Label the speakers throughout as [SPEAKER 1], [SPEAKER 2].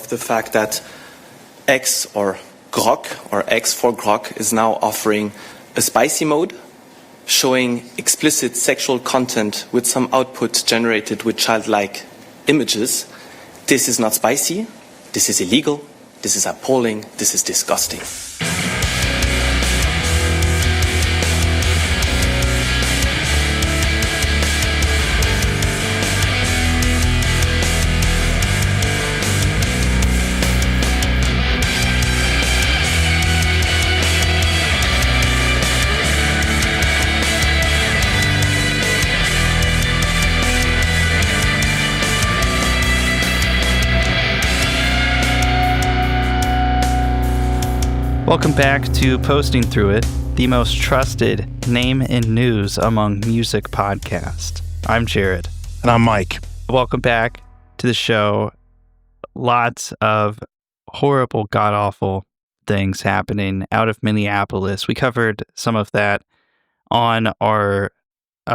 [SPEAKER 1] of the fact that X or Grok, or X for Grok, is now offering a spicy mode, showing explicit sexual content with some output generated with childlike images. This is not spicy, this is illegal, this is appalling, this is disgusting.
[SPEAKER 2] Welcome back to Posting Through It, the most trusted name in news among music podcasts. I'm Jared.
[SPEAKER 3] And I'm Mike.
[SPEAKER 2] Welcome back to the show. Lots of horrible, god-awful things happening out of Minneapolis. We covered some of that on our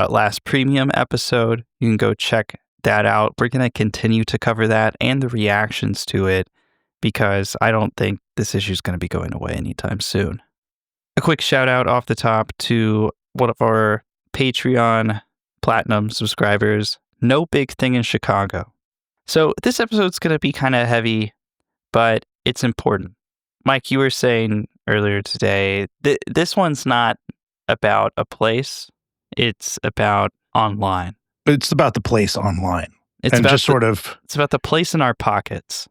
[SPEAKER 2] last premium episode. You can go check that out. We're going to continue to cover that and the reactions to it, because I don't think this issue is going to be going away anytime soon. A quick shout out off the top to one of our Patreon Platinum subscribers, No Big Thing in Chicago. So this episode's going to be kind of heavy, but it's important. Mike, you were saying earlier today, this one's not about a place, it's about online.
[SPEAKER 3] It's about the place online.
[SPEAKER 2] It's about the place in our pockets.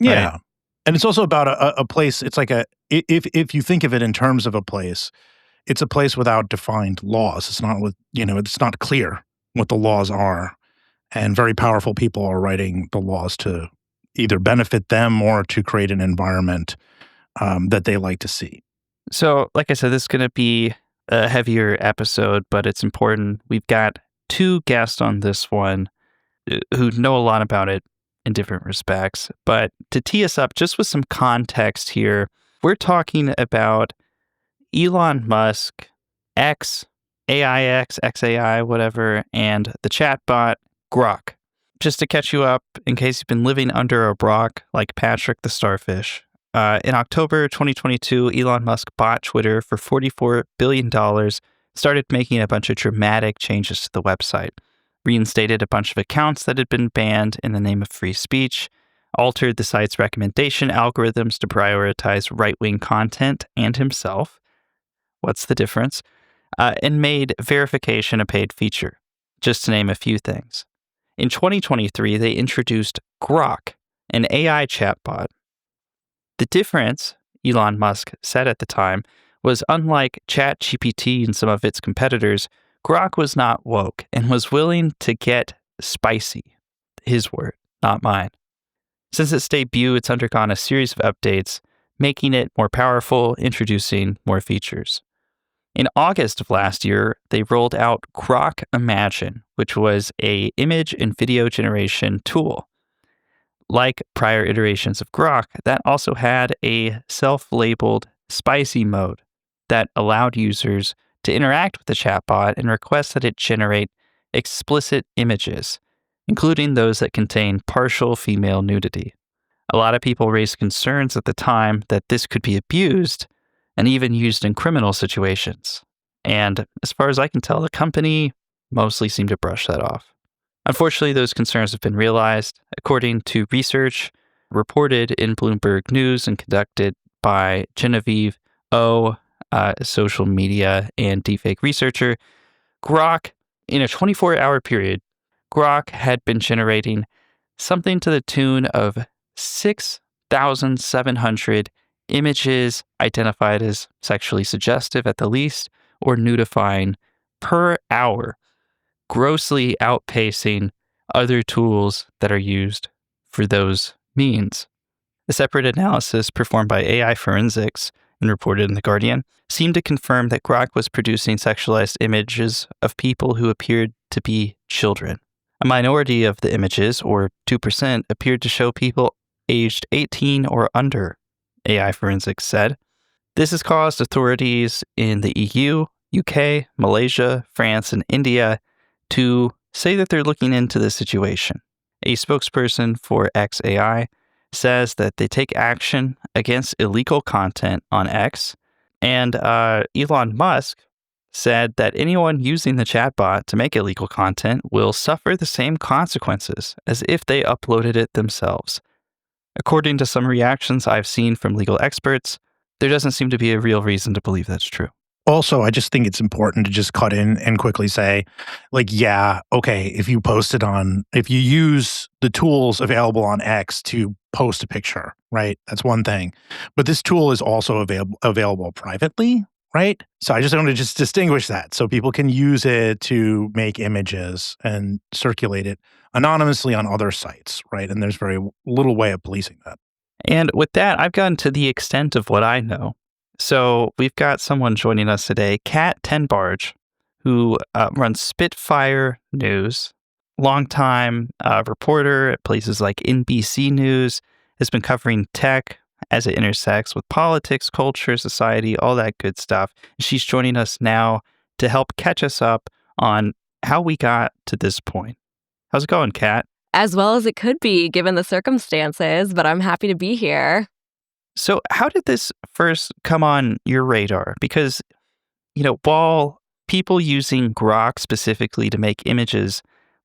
[SPEAKER 3] Yeah.
[SPEAKER 2] Right?
[SPEAKER 3] And it's also about a place. It's like if you think of it in terms of a place, it's a place without defined laws. It's not it's not clear what the laws are. And very powerful people are writing the laws to either benefit them or to create an environment that they like to see.
[SPEAKER 2] So, like I said, this is going to be a heavier episode, but it's important. We've got two guests on this one who know a lot about it in different respects. But to tee us up, just with some context here, we're talking about Elon Musk, X, AIX, XAI, whatever, and the chatbot Grok. Just to catch you up, in case you've been living under a rock like Patrick the Starfish, in October 2022, Elon Musk bought Twitter for $44 billion, started making a bunch of dramatic changes to the website, reinstated a bunch of accounts that had been banned in the name of free speech, altered the site's recommendation algorithms to prioritize right-wing content and himself. What's the difference? And made verification a paid feature, just to name a few things. In 2023, they introduced Grok, an AI chatbot. The difference, Elon Musk said at the time, was unlike ChatGPT and some of its competitors, Grok was not woke and was willing to get spicy. His word, not mine. Since its debut, it's undergone a series of updates, making it more powerful, introducing more features. In August of last year, they rolled out Grok Imagine, which was an image and video generation tool. Like prior iterations of Grok, that also had a self-labeled spicy mode that allowed users to interact with the chatbot and request that it generate explicit images, including those that contain partial female nudity. A lot of people raised concerns at the time that this could be abused and even used in criminal situations. And as far as I can tell, the company mostly seemed to brush that off. Unfortunately, those concerns have been realized. According to research reported in Bloomberg News and conducted by Genevieve O, social media and deepfake researcher, Grok, in a 24-hour period, Grok had been generating something to the tune of 6,700 images identified as sexually suggestive at the least, or nudifying per hour, grossly outpacing other tools that are used for those means. A separate analysis performed by AI Forensics and reported in The Guardian seemed to confirm that Grok was producing sexualized images of people who appeared to be children. A minority of the images, or 2%, appeared to show people aged 18 or under, AI Forensics said. This has caused authorities in the EU, UK, Malaysia, France, and India to say that they're looking into the situation. A spokesperson for XAI says that they take action against illegal content on X. And Elon Musk said that anyone using the chatbot to make illegal content will suffer the same consequences as if they uploaded it themselves. According to some reactions I've seen from legal experts, there doesn't seem to be a real reason to believe that's true.
[SPEAKER 3] Also, I just think it's important to just cut in and quickly say, like, yeah, okay, if you use the tools available on X to post a picture, right? That's one thing. But this tool is also available privately, right? So I just want to just distinguish that so people can use it to make images and circulate it anonymously on other sites, right? And there's very little way of policing that.
[SPEAKER 2] And with that, I've gotten to the extent of what I know. So we've got someone joining us today, Kat Tenbarge, who runs Spitfire News, longtime reporter at places like NBC News, has been covering tech as it intersects with politics, culture, society, all that good stuff. She's joining us now to help catch us up on how we got to this point. How's it going, Kat?
[SPEAKER 4] As well as it could be, given the circumstances, but I'm happy to be here.
[SPEAKER 2] So how did this first come on your radar? Because, while people using Grok specifically to make images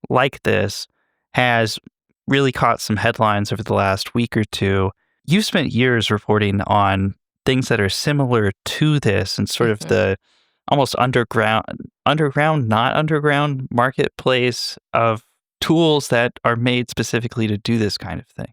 [SPEAKER 2] like this has really caught some headlines over the last week or two, you spent years reporting on things that are similar to this and sort of the almost underground, not underground marketplace of tools that are made specifically to do this kind of thing.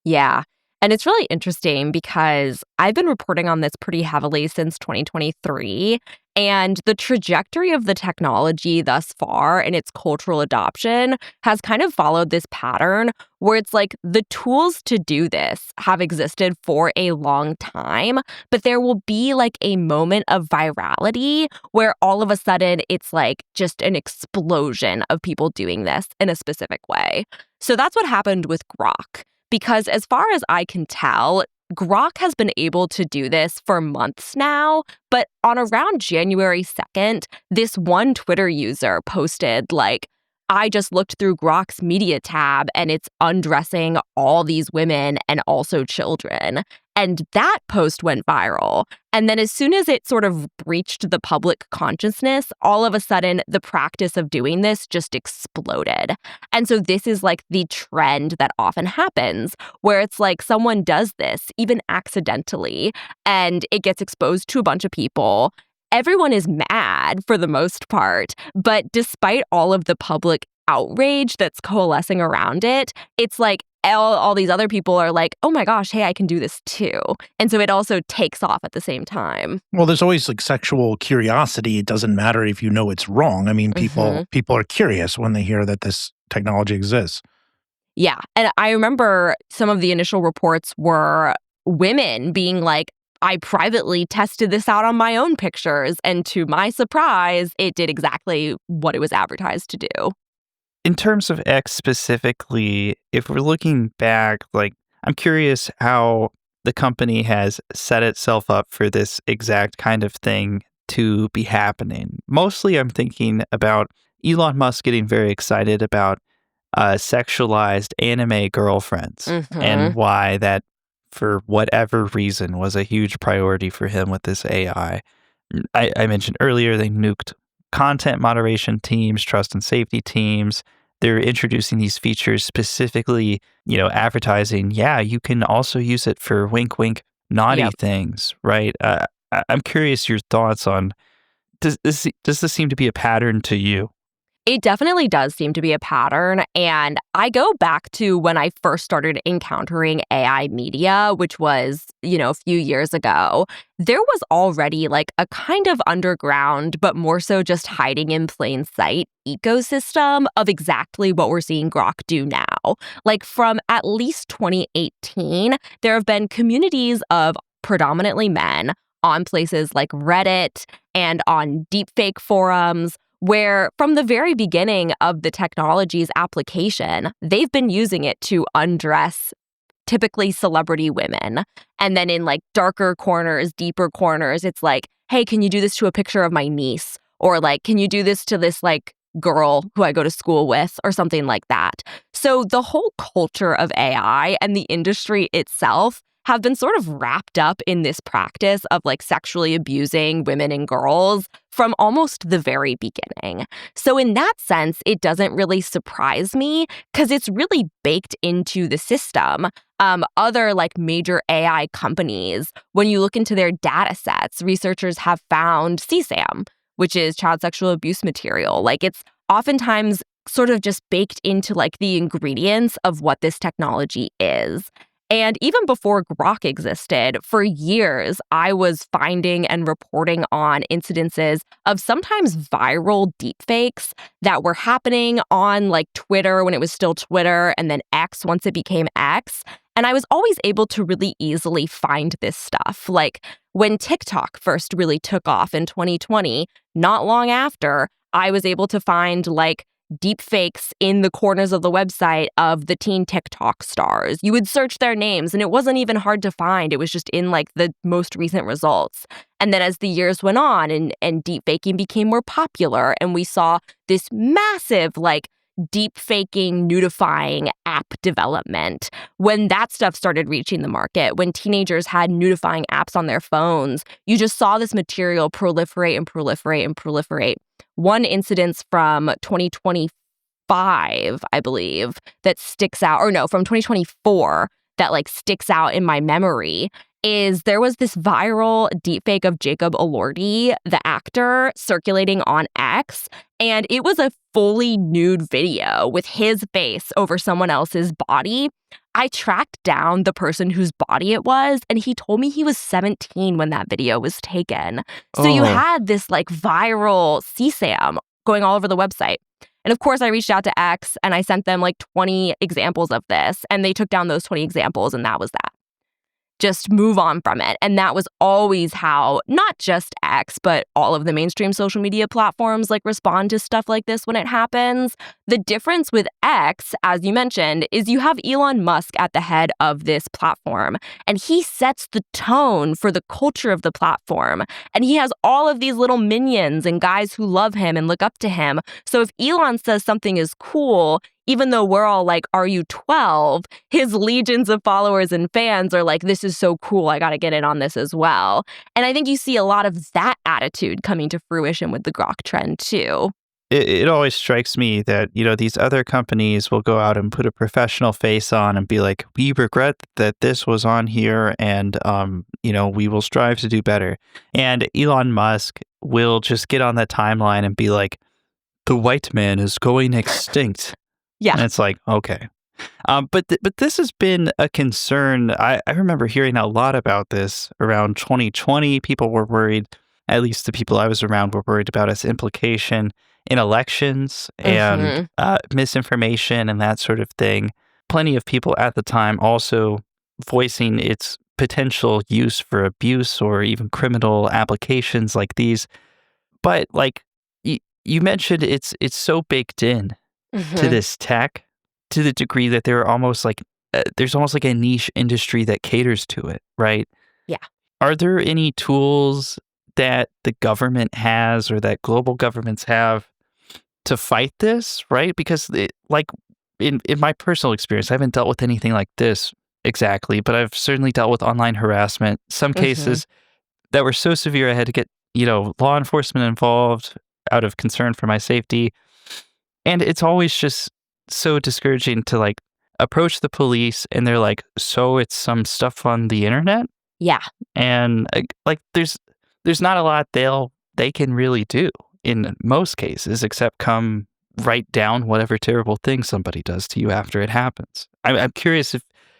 [SPEAKER 4] Yeah. And it's really interesting because I've been reporting on this pretty heavily since 2023. And the trajectory of the technology thus far and its cultural adoption has kind of followed this pattern where it's like the tools to do this have existed for a long time, but there will be like a moment of virality where all of a sudden it's like just an explosion of people doing this in a specific way. So that's what happened with Grok. Because as far as I can tell, Grok has been able to do this for months now, but on around January 2nd, this one Twitter user posted like, I just looked through Grok's media tab and it's undressing all these women and also children. And that post went viral. And then as soon as it sort of breached the public consciousness, all of a sudden the practice of doing this just exploded. And so this is like the trend that often happens, where it's like someone does this, even accidentally, and it gets exposed to a bunch of people. Everyone is mad for the most part, but despite all of the public outrage that's coalescing around it, it's like all these other people are like, oh my gosh, hey, I can do this too. And so it also takes off at the same time.
[SPEAKER 3] Well, there's always like sexual curiosity. It doesn't matter if you know it's wrong. I mean, people are curious when they hear that this technology exists.
[SPEAKER 4] Yeah. And I remember some of the initial reports were women being like, I privately tested this out on my own pictures. And to my surprise, it did exactly what it was advertised to do.
[SPEAKER 2] In terms of X specifically, if we're looking back, like, I'm curious how the company has set itself up for this exact kind of thing to be happening. Mostly I'm thinking about Elon Musk getting very excited about sexualized anime girlfriends and why that, for whatever reason, was a huge priority for him with this AI. I mentioned earlier they nuked content moderation teams, trust and safety teams. They're introducing these features specifically, advertising, you can also use it for wink, wink, naughty things, right? I'm curious your thoughts on, does this seem to be a pattern to you?
[SPEAKER 4] It definitely does seem to be a pattern. And I go back to when I first started encountering AI media, which was, a few years ago. There was already like a kind of underground, but more so just hiding in plain sight ecosystem of exactly what we're seeing Grok do now. Like from at least 2018, there have been communities of predominantly men on places like Reddit and on deepfake forums, where from the very beginning of the technology's application, they've been using it to undress typically celebrity women. And then in like darker corners, deeper corners, it's like, hey, can you do this to a picture of my niece? Or like, can you do this to this like girl who I go to school with or something like that. So the whole culture of AI and the industry itself have been sort of wrapped up in this practice of like sexually abusing women and girls from almost the very beginning. So in that sense, it doesn't really surprise me because it's really baked into the system. Other like major AI companies, when you look into their data sets, researchers have found CSAM, which is child sexual abuse material. Like it's oftentimes sort of just baked into like the ingredients of what this technology is. And even before Grok existed, for years, I was finding and reporting on incidences of sometimes viral deepfakes that were happening on like Twitter when it was still Twitter and then X once it became X. And I was always able to really easily find this stuff. Like when TikTok first really took off in 2020, not long after, I was able to find like deep fakes in the corners of the website of the teen TikTok stars. You would search their names and it wasn't even hard to find. It was just in like the most recent results. And then as the years went on and deep faking became more popular and we saw this massive like deep faking, nudifying app development. When that stuff started reaching the market, when teenagers had nudifying apps on their phones, you just saw this material proliferate and proliferate and proliferate. One incident from 2025, I believe, that sticks out, or no, from 2024 that like sticks out in my memory is there was this viral deepfake of Jacob Elordi, the actor, circulating on X, and it was a fully nude video with his face over someone else's body. I tracked down the person whose body it was, and he told me he was 17 when that video was taken. So you had this like viral CSAM going all over the website. And of course, I reached out to X and I sent them like 20 examples of this, and they took down those 20 examples, and that was that. Just move on from it. And that was always how not just X, but all of the mainstream social media platforms like respond to stuff like this when it happens. The difference with X, as you mentioned, is you have Elon Musk at the head of this platform, and he sets the tone for the culture of the platform. And he has all of these little minions and guys who love him and look up to him. So if Elon says something is cool, even though we're all like, are you 12? His legions of followers and fans are like, this is so cool. I got to get in on this as well. And I think you see a lot of that attitude coming to fruition with the Grok trend too.
[SPEAKER 2] It always strikes me that, you know, these other companies will go out and put a professional face on and be like, we regret that this was on here and, you know, we will strive to do better. And Elon Musk will just get on that timeline and be like, the white man is going extinct.
[SPEAKER 4] Yeah.
[SPEAKER 2] And it's like, okay. But this has been a concern. I remember hearing a lot about this around 2020. People were worried, at least the people I was around were worried about its implication in elections and misinformation and that sort of thing. Plenty of people at the time also voicing its potential use for abuse or even criminal applications like these. But like you mentioned, it's so baked in to this tech to the degree that there are almost like there's almost like a niche industry that caters to it, right?
[SPEAKER 4] Yeah.
[SPEAKER 2] Are there any tools that the government has or that global governments have to fight this, right? Because like in my personal experience, I haven't dealt with anything like this exactly, but I've certainly dealt with online harassment. Some cases that were so severe I had to get, you know, law enforcement involved out of concern for my safety. And it's always just so discouraging to like approach the police and they're like, so it's some stuff on the internet?
[SPEAKER 4] Yeah.
[SPEAKER 2] And like there's not a lot they can really do in most cases except come write down whatever terrible thing somebody does to you after it happens. I'm curious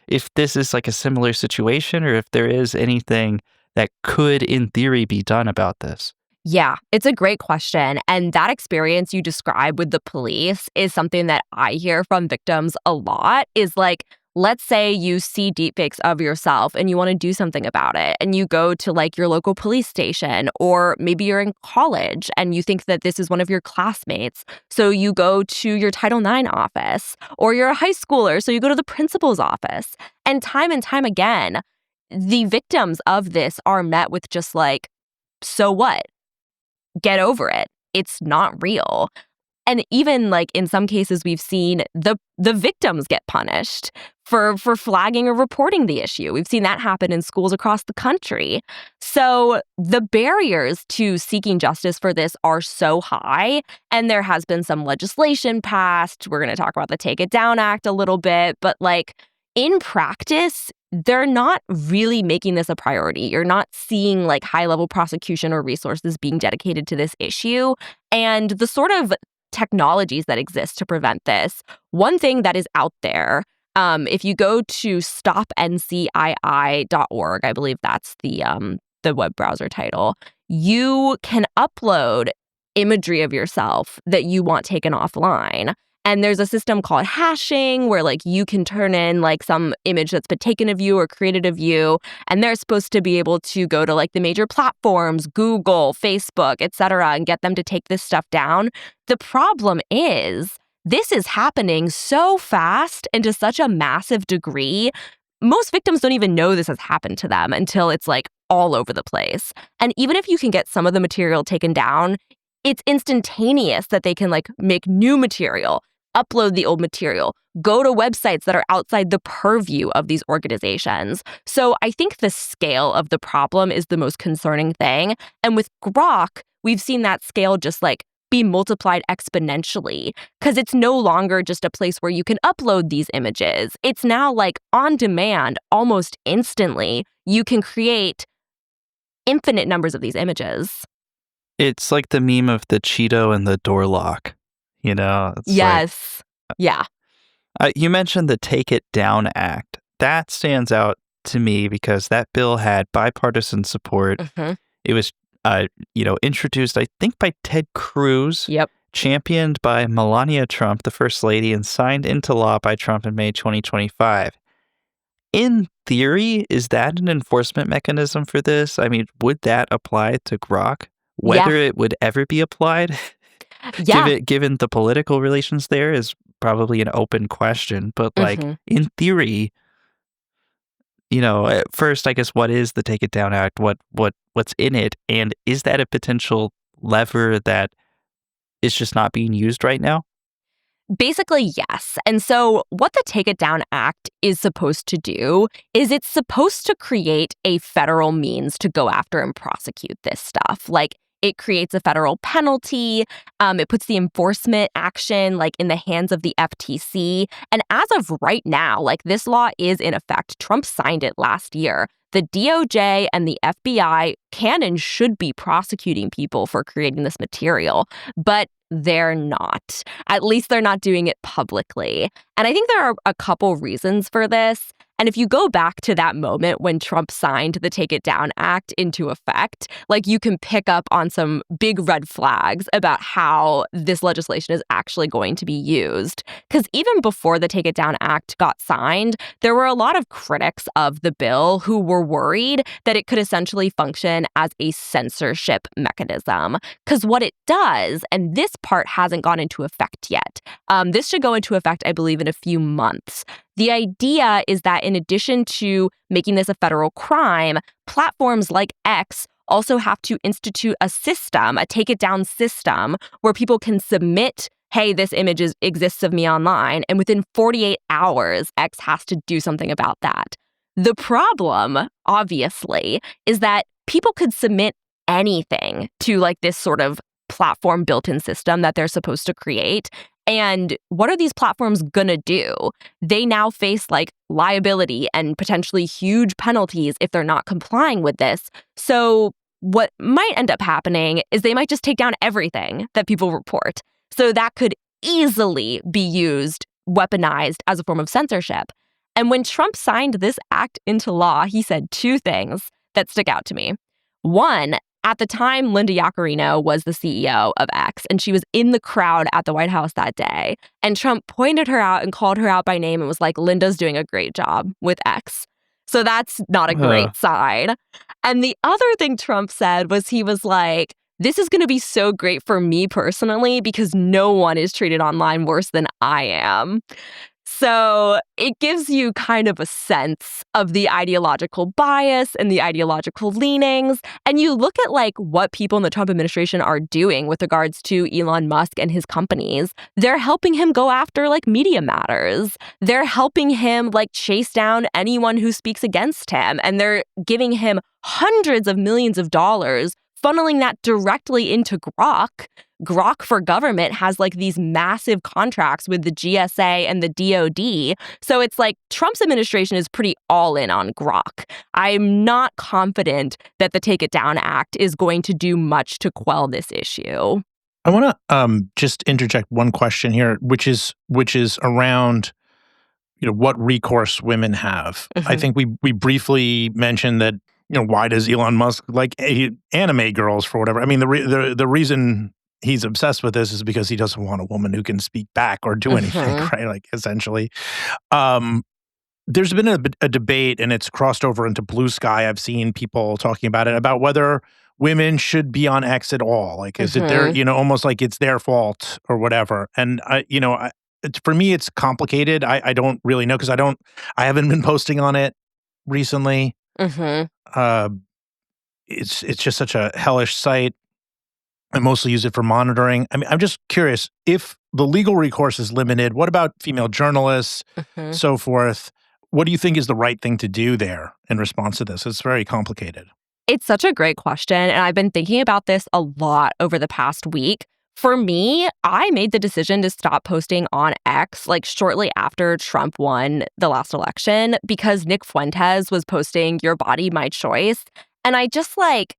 [SPEAKER 2] if this is like a similar situation or if there is anything that could in theory be done about this.
[SPEAKER 4] Yeah, it's a great question. And that experience you describe with the police is something that I hear from victims a lot is like, let's say you see deepfakes of yourself and you want to do something about it. And you go to like your local police station, or maybe you're in college and you think that this is one of your classmates. So you go to your Title IX office, or you're a high schooler. So you go to the principal's office. And time again, the victims of this are met with just like, so what? Get over it. It's not real. And even like in some cases, we've seen the victims get punished for flagging or reporting the issue. We've seen that happen in schools across the country. So the barriers to seeking justice for this are so high. And there has been some legislation passed. We're going to talk about the Take It Down Act a little bit. But like in practice, they're not really making this a priority. You're not seeing like high-level prosecution or resources being dedicated to this issue. And the sort of technologies that exist to prevent this, one thing that is out there, if you go to stopncii.org, I believe that's the web browser title, you can upload imagery of yourself that you want taken offline. And there's a system called hashing where like you can turn in like some image that's been taken of you or created of you. And they're supposed to be able to go to like the major platforms, Google, Facebook, etc., and get them to take this stuff down. The problem is this is happening so fast and to such a massive degree. Most victims don't even know this has happened to them until it's like all over the place. And even if you can get some of the material taken down, it's instantaneous that they can like make new material, upload the old material, go to websites that are outside the purview of these organizations. So I think the scale of the problem is the most concerning thing. And with Grok, we've seen that scale just like be multiplied exponentially because it's no longer just a place where you can upload these images. It's now like on demand, almost instantly, you can create infinite numbers of these images.
[SPEAKER 2] It's like the meme of the Cheeto and the door lock, you know? It's
[SPEAKER 4] yes. Yeah.
[SPEAKER 2] You mentioned the Take It Down Act. That stands out to me because that bill had bipartisan support.
[SPEAKER 4] Mm-hmm.
[SPEAKER 2] It was, introduced, I think, by Ted Cruz.
[SPEAKER 4] Yep.
[SPEAKER 2] Championed by Melania Trump, the First Lady, and signed into law by Trump in May 2025. In theory, is that an enforcement mechanism for this? I mean, would that apply to Grok? Whether it would ever be applied, given the political relations there, is probably an open question. But like in theory, at first, I guess, what is the Take It Down Act? What's in it, and is that a potential lever that is just not being used right now?
[SPEAKER 4] Basically, yes. And so what the Take It Down Act is supposed to do is it's supposed to create a federal means to go after and prosecute this stuff. Like, it creates a federal penalty. It puts the enforcement action like in the hands of the FTC. And as of right now, like this law is in effect. Trump signed it last year. The DOJ and the FBI can and should be prosecuting people for creating this material, but they're not. At least they're not doing it publicly. And I think there are a couple reasons for this. And if you go back to that moment when Trump signed the Take It Down Act into effect, like you can pick up on some big red flags about how this legislation is actually going to be used. Because even before the Take It Down Act got signed, there were a lot of critics of the bill who were worried that it could essentially function as a censorship mechanism. Because what it does, and this part hasn't gone into effect yet, this should go into effect, I believe, in a few months. The idea is that in addition to making this a federal crime, platforms like X also have to institute a system, a take it down system, where people can submit, hey, this image exists of me online, and within 48 hours, X has to do something about that. The problem, obviously, is that people could submit anything to like this sort of platform built-in system that they're supposed to create. And what are these platforms gonna do? They now face like liability and potentially huge penalties if they're not complying with this. So what might end up happening is they might just take down everything that people report. So that could easily be used, weaponized as a form of censorship. And when Trump signed this act into law, he said two things that stick out to me. One, at the time, Linda Yaccarino was the CEO of X, and she was in the crowd at the White House that day. And Trump pointed her out and called her out by name and was like, Linda's doing a great job with X. So that's not a great sign. And the other thing Trump said was he was like, this is going to be so great for me personally because no one is treated online worse than I am. So it gives you kind of a sense of the ideological bias and the ideological leanings. And you look at like what people in the Trump administration are doing with regards to Elon Musk and his companies. They're helping him go after like Media Matters. They're helping him like chase down anyone who speaks against him. And they're giving him hundreds of millions of dollars, funneling that directly into Grok. Grok for government has like these massive contracts with the GSA and the DoD. So it's like Trump's administration is pretty all in on Grok. I'm not confident that the Take It Down Act is going to do much to quell this issue.
[SPEAKER 3] I want to just interject one question here, which is around what recourse women have. I think we briefly mentioned that why does Elon Musk like anime girls for whatever? I mean the reason he's obsessed with this is because he doesn't want a woman who can speak back or do anything, right? Like essentially. There's been a debate, and it's crossed over into Blue Sky. I've seen people talking about it, about whether women should be on X at all. Like, is it their, almost like it's their fault or whatever. And for me, it's complicated. I don't really know because I haven't been posting on it recently. It's just such a hellish site. I mostly use it for monitoring. I mean, I'm just curious, if the legal recourse is limited, what about female journalists, so forth? What do you think is the right thing to do there in response to this? It's very complicated.
[SPEAKER 4] It's such a great question, and I've been thinking about this a lot over the past week. For me, I made the decision to stop posting on X like shortly after Trump won the last election because Nick Fuentes was posting "Your Body, My Choice." And I just like,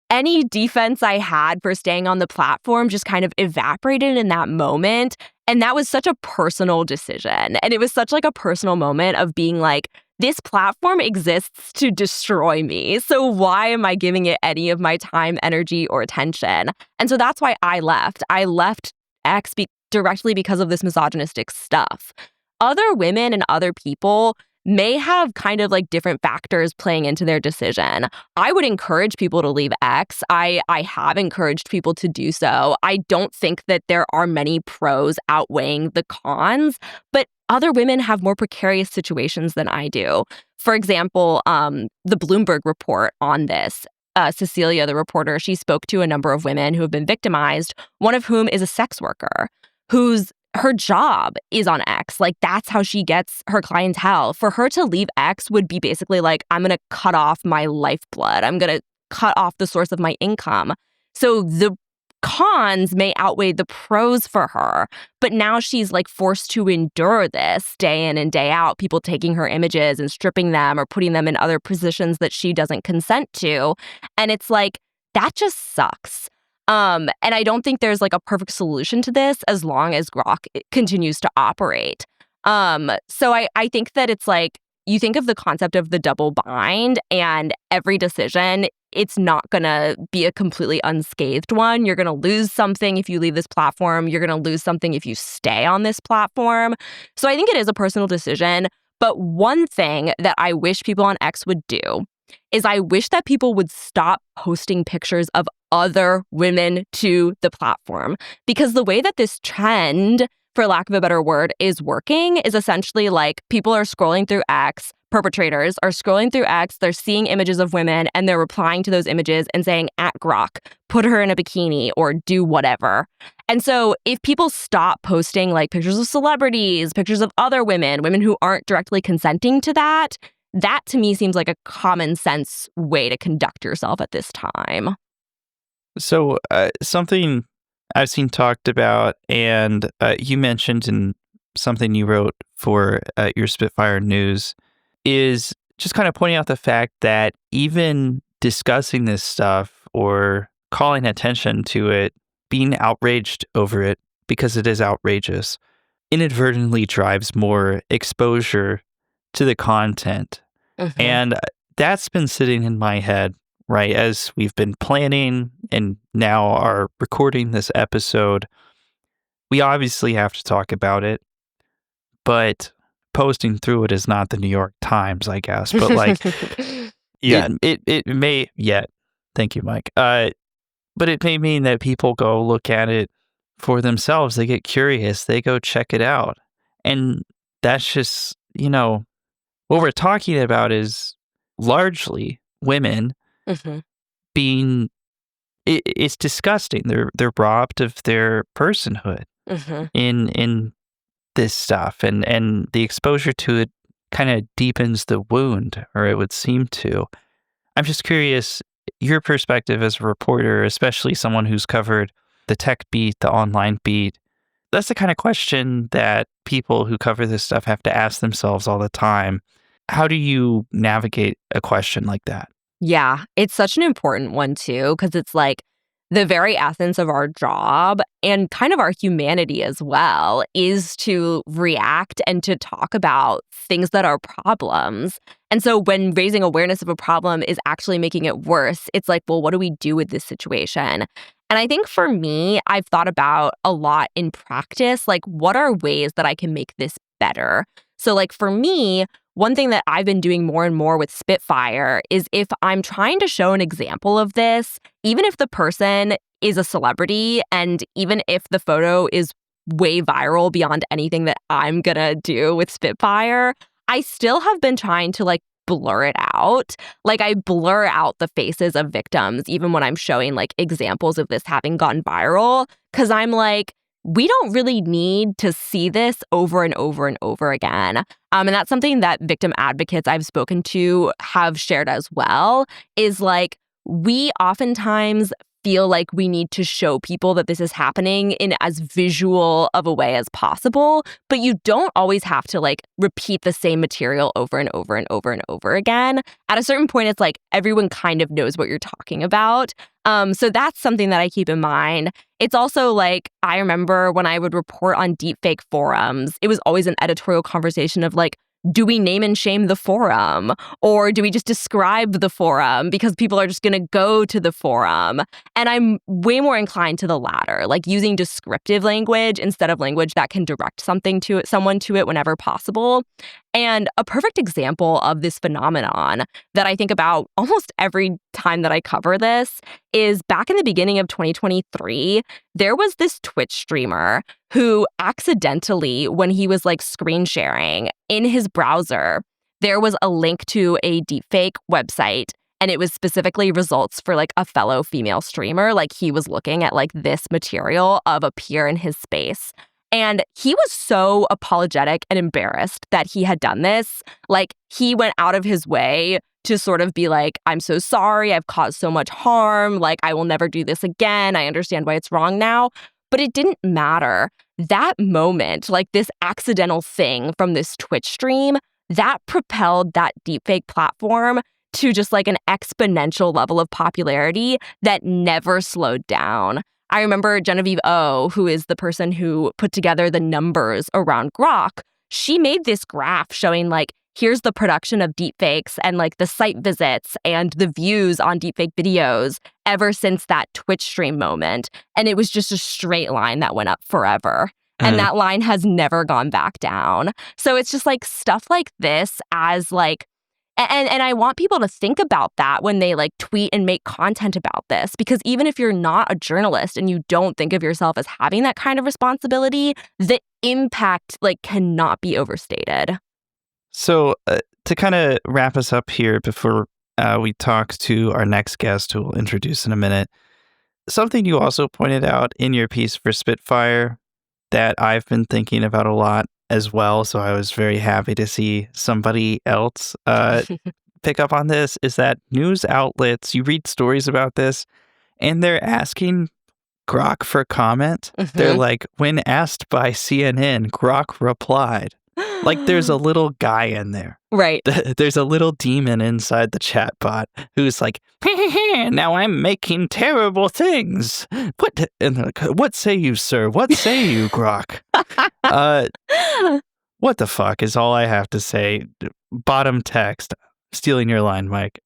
[SPEAKER 4] any defense I had for staying on the platform just kind of evaporated in that moment. And that was such a personal decision. And it was such like a personal moment of being like, this platform exists to destroy me. So why am I giving it any of my time, energy, or attention? And so that's why I left. I left X directly because of this misogynistic stuff. Other women and other people may have kind of like different factors playing into their decision. I would encourage people to leave X. I have encouraged people to do so. I don't think that there are many pros outweighing the cons, but other women have more precarious situations than I do. For example, the Bloomberg report on this, Cecilia, the reporter, she spoke to a number of women who have been victimized, one of whom is a sex worker whose her job is on X. Like, that's how she gets her clientele. For her to leave X would be basically like, I'm going to cut off my lifeblood. I'm going to cut off the source of my income. So the cons may outweigh the pros for her. But now she's like forced to endure this day in and day out, people taking her images and stripping them or putting them in other positions that she doesn't consent to. And it's like, that just sucks. And I don't think there's like a perfect solution to this as long as Grok continues to operate. So I think that it's like, you think of the concept of the double bind, and every decision, it's not going to be a completely unscathed one. You're going to lose something if you leave this platform. You're going to lose something if you stay on this platform. So I think it is a personal decision. But one thing that I wish people on X would do is I wish that people would stop posting pictures of other women to the platform. Because the way that this trend, for lack of a better word, is working is essentially like people are scrolling through X, perpetrators are scrolling through X, they're seeing images of women and they're replying to those images and saying, @Grok, put her in a bikini or do whatever. And so if people stop posting like pictures of celebrities, pictures of other women, women who aren't directly consenting to that, that to me seems like a common sense way to conduct yourself at this time.
[SPEAKER 2] So something I've seen talked about, and you mentioned in something you wrote for your Spitfire News, is just kind of pointing out the fact that even discussing this stuff or calling attention to it, being outraged over it because it is outrageous, inadvertently drives more exposure to the content. And that's been sitting in my head, right, as we've been planning and now are recording this episode. We obviously have to talk about it, but posting through it is not the New York Times, I guess. But like, it may yet. Thank you, Mike. But it may mean that people go look at it for themselves. They get curious. They go check it out. And that's just, what we're talking about is largely women
[SPEAKER 4] Mhm.
[SPEAKER 2] being, it's disgusting. They're robbed of their personhood
[SPEAKER 4] Mhm.
[SPEAKER 2] in this stuff, and the exposure to it kind of deepens the wound, or it would seem to. I'm just curious, your perspective as a reporter, especially someone who's covered the tech beat, the online beat. That's the kind of question that people who cover this stuff have to ask themselves all the time. How do you navigate a question like that?
[SPEAKER 4] Yeah, it's such an important one too, because it's like the very essence of our job and kind of our humanity as well is to react and to talk about things that are problems. And so when raising awareness of a problem is actually making it worse, it's like, well, what do we do with this situation? And I think for me, I've thought about a lot in practice, like, what are ways that I can make this better? So, like, for me, one thing that I've been doing more and more with Spitfire is if I'm trying to show an example of this, even if the person is a celebrity and even if the photo is way viral beyond anything that I'm gonna do with Spitfire, I still have been trying to like blur it out. Like I blur out the faces of victims even when I'm showing like examples of this having gone viral because I'm like, we don't really need to see this over and over and over again. And that's something that victim advocates I've spoken to have shared as well, is like, we oftentimes feel like we need to show people that this is happening in as visual of a way as possible, but you don't always have to like repeat the same material over and over and over and over again. At a certain point, it's like everyone kind of knows what you're talking about. So that's something that I keep in mind. It's also like, I remember when I would report on deepfake forums, it was always an editorial conversation of like, do we name and shame the forum? Or do we just describe the forum because people are just going to go to the forum? And I'm way more inclined to the latter, like using descriptive language instead of language that can direct something to it, someone to it whenever possible. And a perfect example of this phenomenon that I think about almost every time that I cover this is back in the beginning of 2023, there was this Twitch streamer who accidentally, when he was like screen sharing in his browser, there was a link to a deepfake website. And it was specifically results for like a fellow female streamer. Like he was looking at like this material of a peer in his space. And he was so apologetic and embarrassed that he had done this. Like he went out of his way to sort of be like, I'm so sorry, I've caused so much harm. Like I will never do this again. I understand why it's wrong now. But it didn't matter. That moment, like this accidental thing from this Twitch stream, that propelled that deepfake platform to just like an exponential level of popularity that never slowed down. I remember Genevieve O, who is the person who put together the numbers around Grok, she made this graph showing like, here's the production of deepfakes and like the site visits and the views on deepfake videos ever since that Twitch stream moment. And it was just a straight line that went up forever. And that line has never gone back down. So it's just like stuff like this as like, and I want people to think about that when they like tweet and make content about this, because even if you're not a journalist and you don't think of yourself as having that kind of responsibility, the impact like cannot be overstated.
[SPEAKER 2] So to kind of wrap us up here before we talk to our next guest, who we'll introduce in a minute, something you also pointed out in your piece for Spitfire that I've been thinking about a lot as well, so I was very happy to see somebody else pick up on this, is that news outlets, you read stories about this, and they're asking Grok for comment. They're like, when asked by CNN, Grok replied. Like there's a little guy in there.
[SPEAKER 4] Right.
[SPEAKER 2] There's a little demon inside the chatbot who's like, now I'm making terrible things. What? And they're like, what say you, sir? What say you, Grok? What the fuck is all I have to say. Bottom text. Stealing your line, Mike.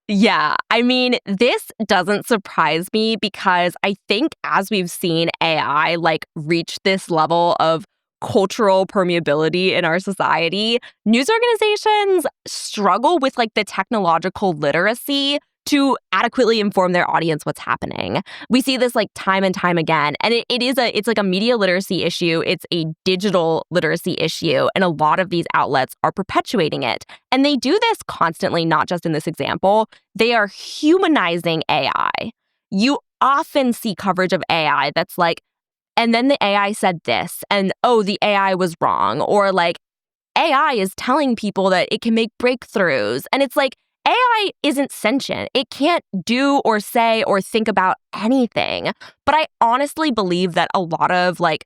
[SPEAKER 4] Yeah, I mean, this doesn't surprise me because I think as we've seen AI like reach this level of cultural permeability in our society, news organizations struggle with like the technological literacy to adequately inform their audience what's happening. We see this like time and time again. And it's like a media literacy issue. It's a digital literacy issue. And a lot of these outlets are perpetuating it. And they do this constantly, not just in this example. They are humanizing AI. You often see coverage of AI that's like, and then the AI said this, and oh, the AI was wrong. Or like, AI is telling people that it can make breakthroughs. And it's like, AI isn't sentient. It can't do or say or think about anything. But I honestly believe that a lot of like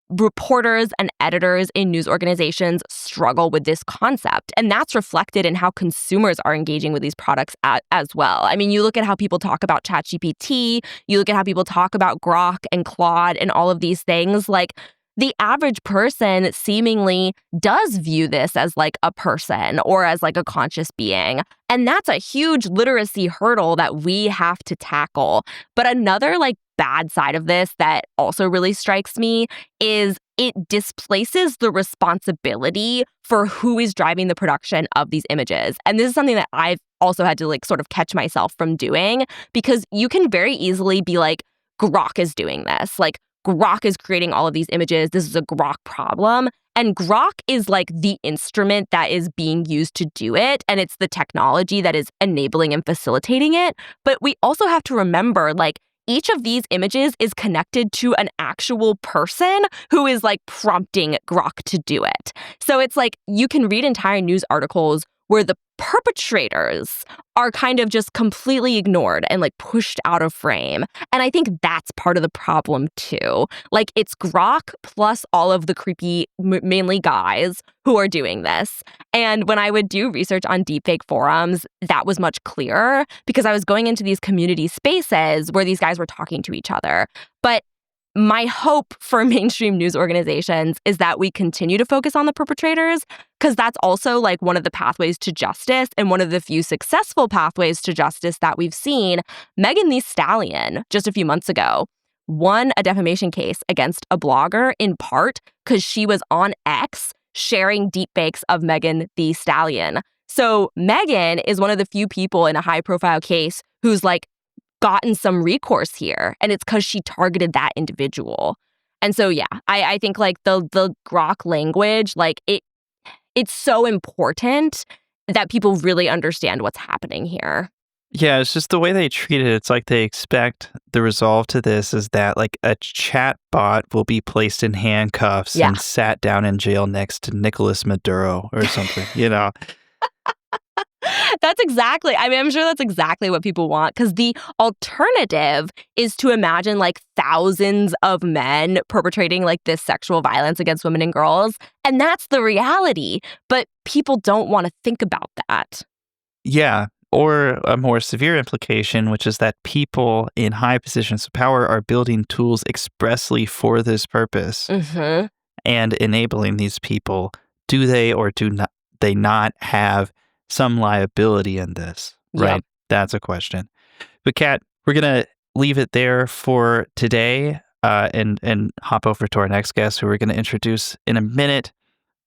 [SPEAKER 4] reporters and editors in news organizations struggle with this concept. And that's reflected in how consumers are engaging with these products as well. I mean, you look at how people talk about ChatGPT, you look at how people talk about Grok and Claude and all of these things. Like, the average person seemingly does view this as like a person or as like a conscious being. And that's a huge literacy hurdle that we have to tackle. But another like bad side of this that also really strikes me is it displaces the responsibility for who is driving the production of these images. And this is something that I've also had to like sort of catch myself from doing, because you can very easily be like, Grok is doing this. Like, Grok is creating all of these images. This is a Grok problem. And Grok is like the instrument that is being used to do it. And it's the technology that is enabling and facilitating it. But we also have to remember, like, each of these images is connected to an actual person who is like prompting Grok to do it. So it's like you can read entire news articles where the perpetrators are kind of just completely ignored and like pushed out of frame. And I think that's part of the problem too. Like, it's Grok plus all of the creepy, mainly guys, who are doing this. And when I would do research on deepfake forums, that was much clearer because I was going into these community spaces where these guys were talking to each other. But my hope for mainstream news organizations is that we continue to focus on the perpetrators, because that's also like one of the pathways to justice and one of the few successful pathways to justice that we've seen. Megan Thee Stallion, just a few months ago, won a defamation case against a blogger in part because she was on X sharing deepfakes of Megan Thee Stallion. So Megan is one of the few people in a high-profile case who's like gotten some recourse here, and it's because she targeted that individual. And so yeah, I think like the Grok language, like it's so important that people really understand what's happening here.
[SPEAKER 2] Yeah, it's just the way they treat it. It's like they expect the resolve to this is that like a chat bot will be placed in handcuffs and sat down in jail next to Nicolas Maduro or something, you know?
[SPEAKER 4] That's exactly, I mean, I'm sure that's exactly what people want, because the alternative is to imagine like thousands of men perpetrating like this sexual violence against women and girls. And that's the reality. But people don't want to think about that.
[SPEAKER 2] Yeah. Or a more severe implication, which is that people in high positions of power are building tools expressly for this purpose and enabling these people. Do they or do not they not have some liability in this, right?
[SPEAKER 4] Yep.
[SPEAKER 2] That's a question. But Kat, we're going to leave it there for today and hop over to our next guest, who we're going to introduce in a minute.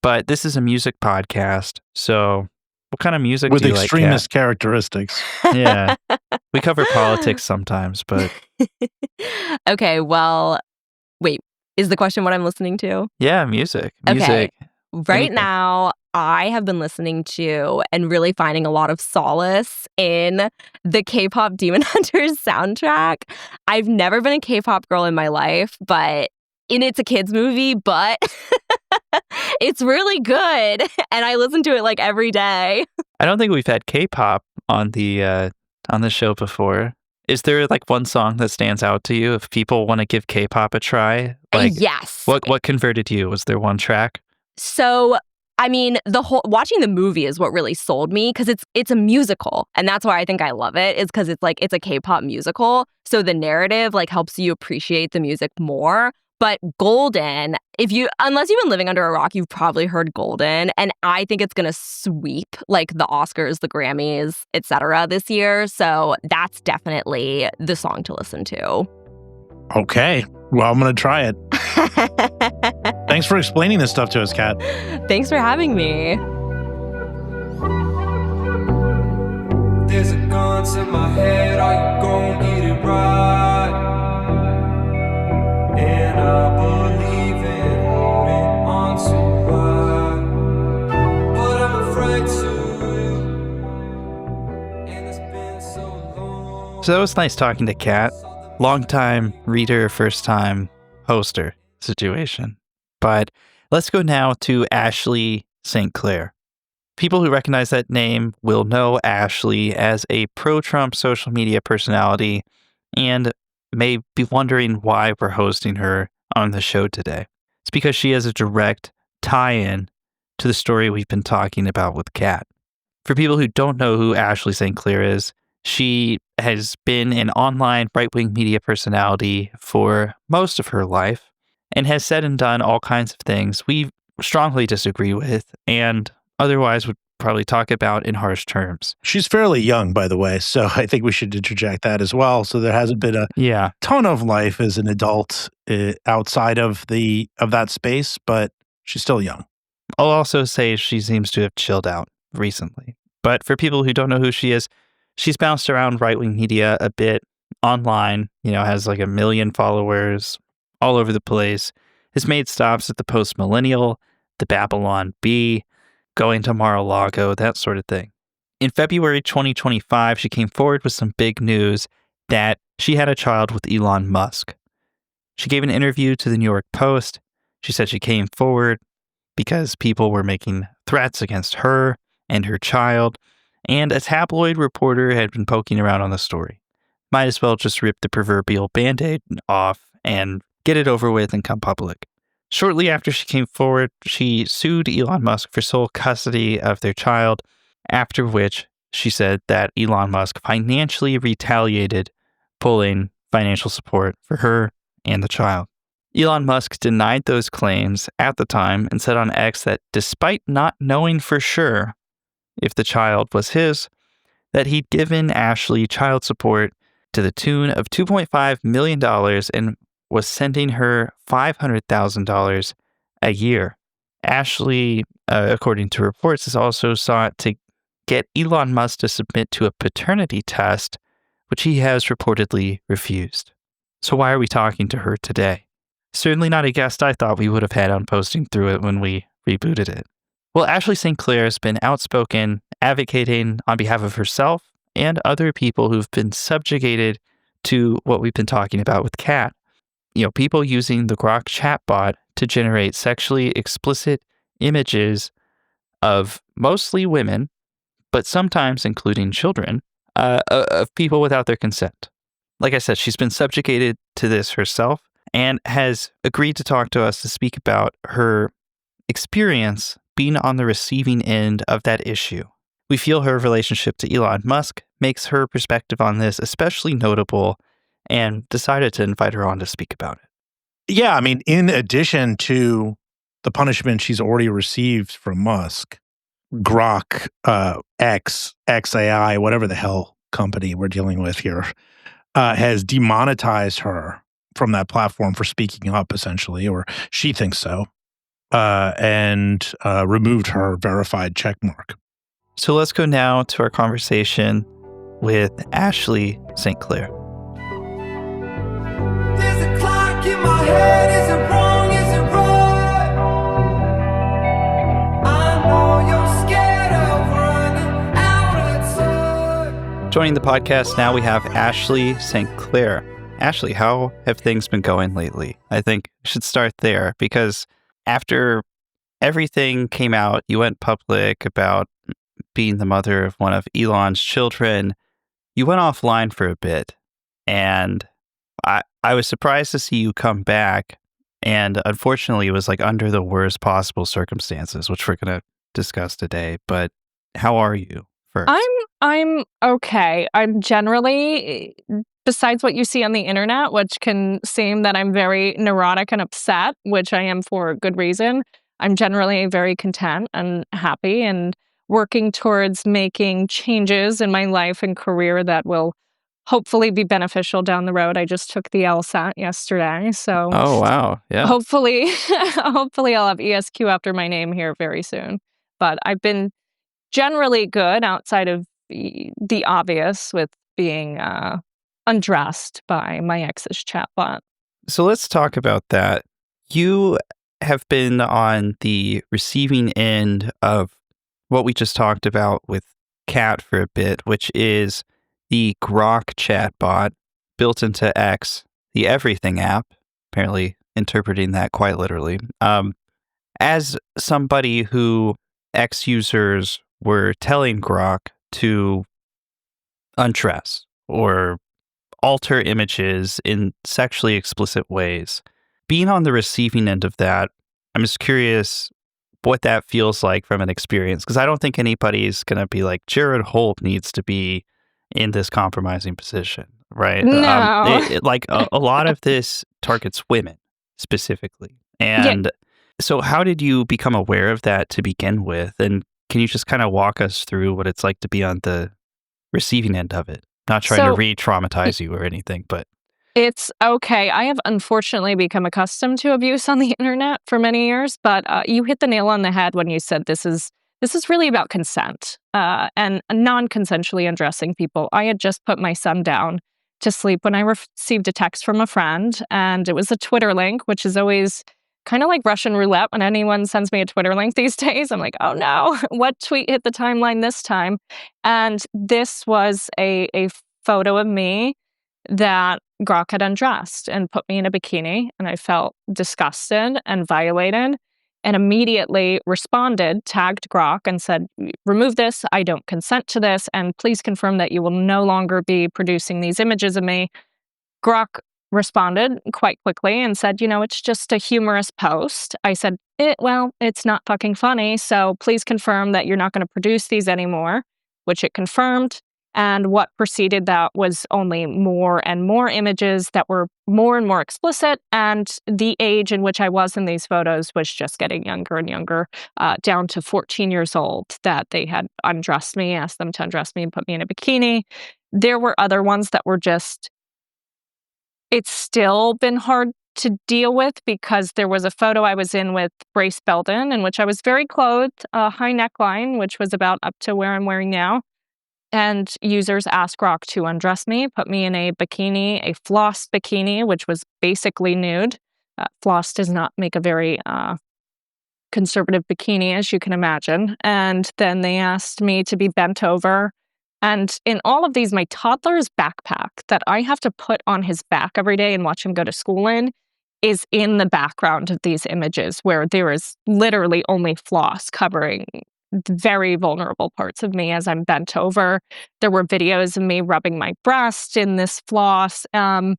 [SPEAKER 2] But this is a music podcast, so what kind of music do you like, Kat?
[SPEAKER 3] With extremist characteristics.
[SPEAKER 2] Yeah. We cover politics sometimes, but...
[SPEAKER 4] Okay, well, wait, is the question what I'm listening to?
[SPEAKER 2] Yeah, music.
[SPEAKER 4] Okay. Right
[SPEAKER 2] Anything.
[SPEAKER 4] now, I have been listening to and really finding a lot of solace in the K-pop Demon Hunters soundtrack. I've never been a K-pop girl in my life, but it's a kids movie, but it's really good. And I listen to it like every day.
[SPEAKER 2] I don't think we've had K-pop on the show before. Is there like one song that stands out to you if people want to give K-pop a try? Like,
[SPEAKER 4] yes.
[SPEAKER 2] What converted you? Was there one track?
[SPEAKER 4] So, I mean, watching the movie is what really sold me, because it's a musical, and that's why I think I love it, is because it's a K-pop musical. So the narrative like helps you appreciate the music more. But Golden, unless you've been living under a rock, you've probably heard Golden, and I think it's gonna sweep like the Oscars, the Grammys, etc. this year. So that's definitely the song to listen to.
[SPEAKER 3] Okay, well, I'm gonna try it. Thanks for explaining this stuff to us, Kat.
[SPEAKER 4] Thanks for having me.
[SPEAKER 5] There's a gun to my
[SPEAKER 2] So it was nice talking to Kat. Long-time reader, first-time hoster situation. But let's go now to Ashley St. Clair. People who recognize that name will know Ashley as a pro-Trump social media personality and may be wondering why we're hosting her on the show today. It's because she has a direct tie-in to the story we've been talking about with Kat. For people who don't know who Ashley St. Clair is, she has been an online right-wing media personality for most of her life and has said and done all kinds of things we strongly disagree with and otherwise would probably talk about in harsh terms.
[SPEAKER 3] She's fairly young, by the way, so I think we should interject that as well. So there hasn't been a ton of life as an adult outside of that space, but she's still young.
[SPEAKER 2] I'll also say she seems to have chilled out recently. But for people who don't know who she is, she's bounced around right-wing media a bit online, has like 1 million followers all over the place, has made stops at the Post-Millennial, the Babylon Bee, going to Mar-a-Lago, that sort of thing. In February 2025, she came forward with some big news that she had a child with Elon Musk. She gave an interview to the New York Post. She said she came forward because people were making threats against her and her child, and a tabloid reporter had been poking around on the story. Might as well just rip the proverbial Band-Aid off and get it over with and come public. Shortly after she came forward, she sued Elon Musk for sole custody of their child, after which she said that Elon Musk financially retaliated, pulling financial support for her and the child. Elon Musk denied those claims at the time and said on X that despite not knowing for sure if the child was his, that he'd given Ashley child support to the tune of $2.5 million and was sending her $500,000 a year. Ashley, according to reports, has also sought to get Elon Musk to submit to a paternity test, which he has reportedly refused. So why are we talking to her today? Certainly not a guest I thought we would have had on Posting Through It when we rebooted it. Well, Ashley St. Clair has been outspoken, advocating on behalf of herself and other people who've been subjugated to what we've been talking about with Kat. People using the Grok chatbot to generate sexually explicit images of mostly women, but sometimes including children, of people without their consent. Like I said, she's been subjugated to this herself and has agreed to talk to us to speak about her experience being on the receiving end of that issue. We feel her relationship to Elon Musk makes her perspective on this especially notable and decided to invite her on to speak about it.
[SPEAKER 3] Yeah, I mean, in addition to the punishment she's already received from Musk, Grok, XAI, whatever the hell company we're dealing with here, has demonetized her from that platform for speaking up, essentially, or she thinks so, and removed her verified checkmark.
[SPEAKER 2] So let's go now to our conversation with Ashley St. Clair.
[SPEAKER 5] There's a clock in my head, is it wrong, is it right? I know you're scared of running out of time.
[SPEAKER 2] Joining the podcast now, we have Ashley St. Clair. Ashley, how have things been going lately? I think we should start there because after everything came out, you went public about being the mother of one of Elon's children. You went offline for a bit, and I was surprised to see you come back, and unfortunately it was like under the worst possible circumstances, which we're going to discuss today. But how are you first?
[SPEAKER 6] I'm okay. I'm generally, besides what you see on the internet, which can seem that I'm very neurotic and upset, which I am for good reason, I'm generally very content and happy and working towards making changes in my life and career that will hopefully be beneficial down the road. I just took the LSAT yesterday, so
[SPEAKER 2] Oh, wow. Yeah.
[SPEAKER 6] hopefully hopefully I'll have ESQ after my name here very soon. But I've been generally good outside of the obvious with being undressed by my ex's chatbot.
[SPEAKER 2] So let's talk about that. You have been on the receiving end of what we just talked about with Kat for a bit, which is the Grok chatbot built into X, the Everything app, apparently interpreting that quite literally. As somebody who X users were telling Grok to undress or alter images in sexually explicit ways, being on the receiving end of that, I'm just curious what that feels like from an experience, because I don't think anybody's going to be like, Jared Holt needs to be in this compromising position, right?
[SPEAKER 6] No.
[SPEAKER 2] Like a lot of this targets women specifically.
[SPEAKER 6] Yeah.
[SPEAKER 2] And so how did you become aware of that to begin with? And can you just kind of walk us through what it's like to be on the receiving end of it? Not trying to
[SPEAKER 6] So
[SPEAKER 2] re-traumatize you or anything, but
[SPEAKER 6] it's okay. I have unfortunately become accustomed to abuse on the internet for many years, but you hit the nail on the head when you said this is really about consent and non-consensually undressing people. I had just put my son down to sleep when I received a text from a friend, and it was a Twitter link, which is always kind of like Russian roulette when anyone sends me a Twitter link these days. I'm like, oh no, what tweet hit the timeline this time? And this was a photo of me that Grok had undressed and put me in a bikini, and I felt disgusted and violated, and immediately responded, tagged Grok, and said, remove this. I don't consent to this. And please confirm that you will no longer be producing these images of me. Grok responded quite quickly and said, it's just a humorous post. I said, well, it's not fucking funny. So please confirm that you're not going to produce these anymore, which it confirmed. And what preceded that was only more and more images that were more and more explicit. And the age in which I was in these photos was just getting younger and younger, down to 14 years old, that they had undressed me, asked them to undress me and put me in a bikini. There were other ones that were just, it's still been hard to deal with, because there was a photo I was in with Brace Belden in which I was very clothed, a high neckline, which was about up to where I'm wearing now. And users asked Grok to undress me, put me in a bikini, a flossed bikini, which was basically nude. Floss does not make a very conservative bikini, as you can imagine. And then they asked me to be bent over. And in all of these, my toddler's backpack that I have to put on his back every day and watch him go to school in is in the background of these images, where there is literally only floss covering very vulnerable parts of me as I'm bent over. There were videos of me rubbing my breast in this floss. And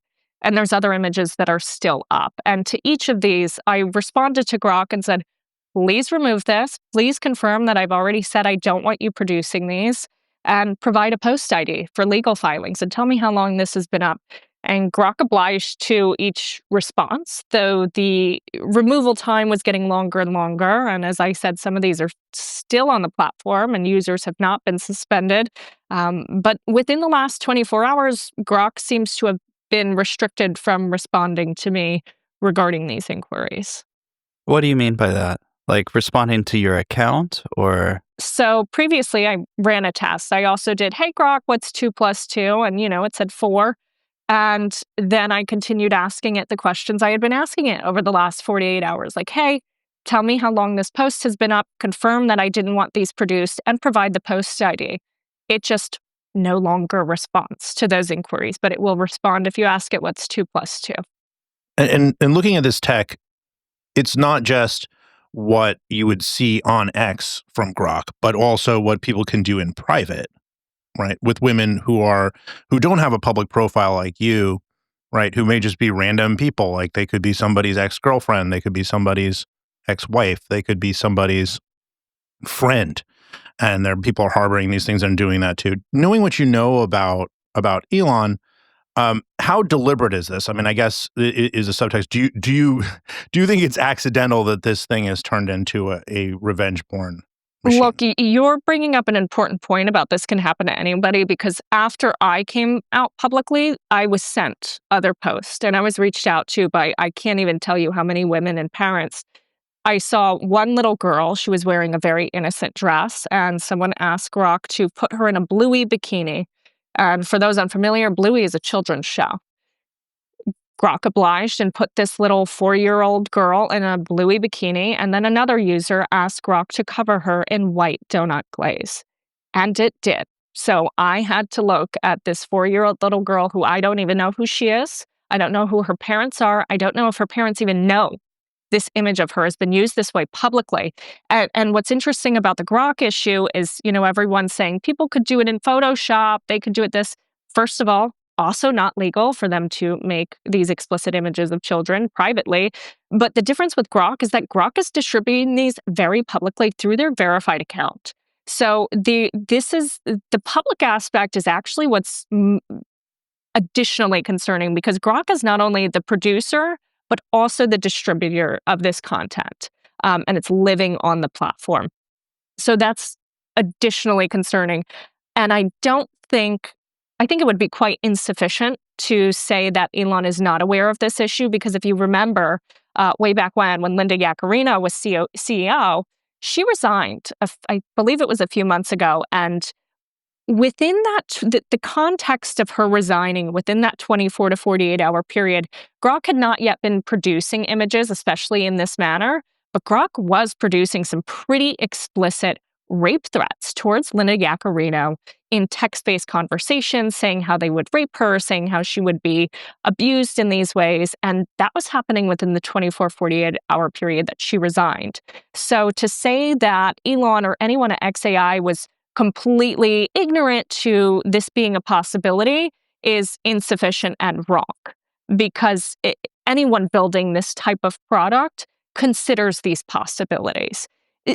[SPEAKER 6] there's other images that are still up. And to each of these, I responded to Grok and said, please remove this. Please confirm that I've already said I don't want you producing these, and provide a post ID for legal filings and tell me how long this has been up. And Grok obliged to each response, though the removal time was getting longer and longer. And as I said, some of these are still on the platform and users have not been suspended. But within the last 24 hours, Grok seems to have been restricted from responding to me regarding these inquiries.
[SPEAKER 2] what do you mean by that? Like responding to your account or?
[SPEAKER 6] So previously, I ran a test. I also did, hey, Grok, what's 2 plus 2? And, it said 4. And then I continued asking it the questions I had been asking it over the last 48 hours. Like, hey, tell me how long this post has been up, confirm that I didn't want these produced, and provide the post ID. It just no longer responds to those inquiries, but it will respond if you ask it what's 2 plus 2.
[SPEAKER 3] And looking at this tech, it's not just what you would see on X from Grok, but also what people can do in private, right? With women who don't have a public profile like you, right? Who may just be random people. Like they could be somebody's ex-girlfriend, they could be somebody's ex-wife, they could be somebody's friend. And there people are harboring these things and doing that too. Knowing what you know about Elon, how deliberate is this? I mean, I guess is a subtext. Do you think it's accidental that this thing has turned into a revenge porn machine?
[SPEAKER 6] Look, you're bringing up an important point about this can happen to anybody, because after I came out publicly, I was sent other posts and I was reached out to by, I can't even tell you how many women and parents. I saw one little girl, she was wearing a very innocent dress, and someone asked Grok to put her in a Bluey bikini. And for those unfamiliar, Bluey is a children's show. Grok obliged and put this little 4-year-old girl in a Bluey bikini, and then another user asked Grok to cover her in white donut glaze. And it did. So I had to look at this 4-year-old little girl who I don't even know who she is. I don't know who her parents are. I don't know if her parents even know this image of her has been used this way publicly. And what's interesting about the Grok issue is, everyone's saying people could do it in Photoshop, they could do it this. First of all, also not legal for them to make these explicit images of children privately. But the difference with Grok is that Grok is distributing these very publicly through their verified account. So the public aspect is actually what's additionally concerning, because Grok is not only the producer, but also the distributor of this content. And it's living on the platform. So that's additionally concerning. And I think it would be quite insufficient to say that Elon is not aware of this issue, because if you remember way back when Linda Yaccarino was CEO, she resigned, I believe it was a few months ago. And within the context of her resigning, within that 24 to 48 hour period, Grok had not yet been producing images, especially in this manner, but Grok was producing some pretty explicit rape threats towards Linda Yaccarino in text-based conversations, saying how they would rape her, saying how she would be abused in these ways. And that was happening within the 24, 48 hour period that she resigned. So to say that Elon or anyone at XAI was completely ignorant to this being a possibility is insufficient and wrong, because anyone building this type of product considers these possibilities.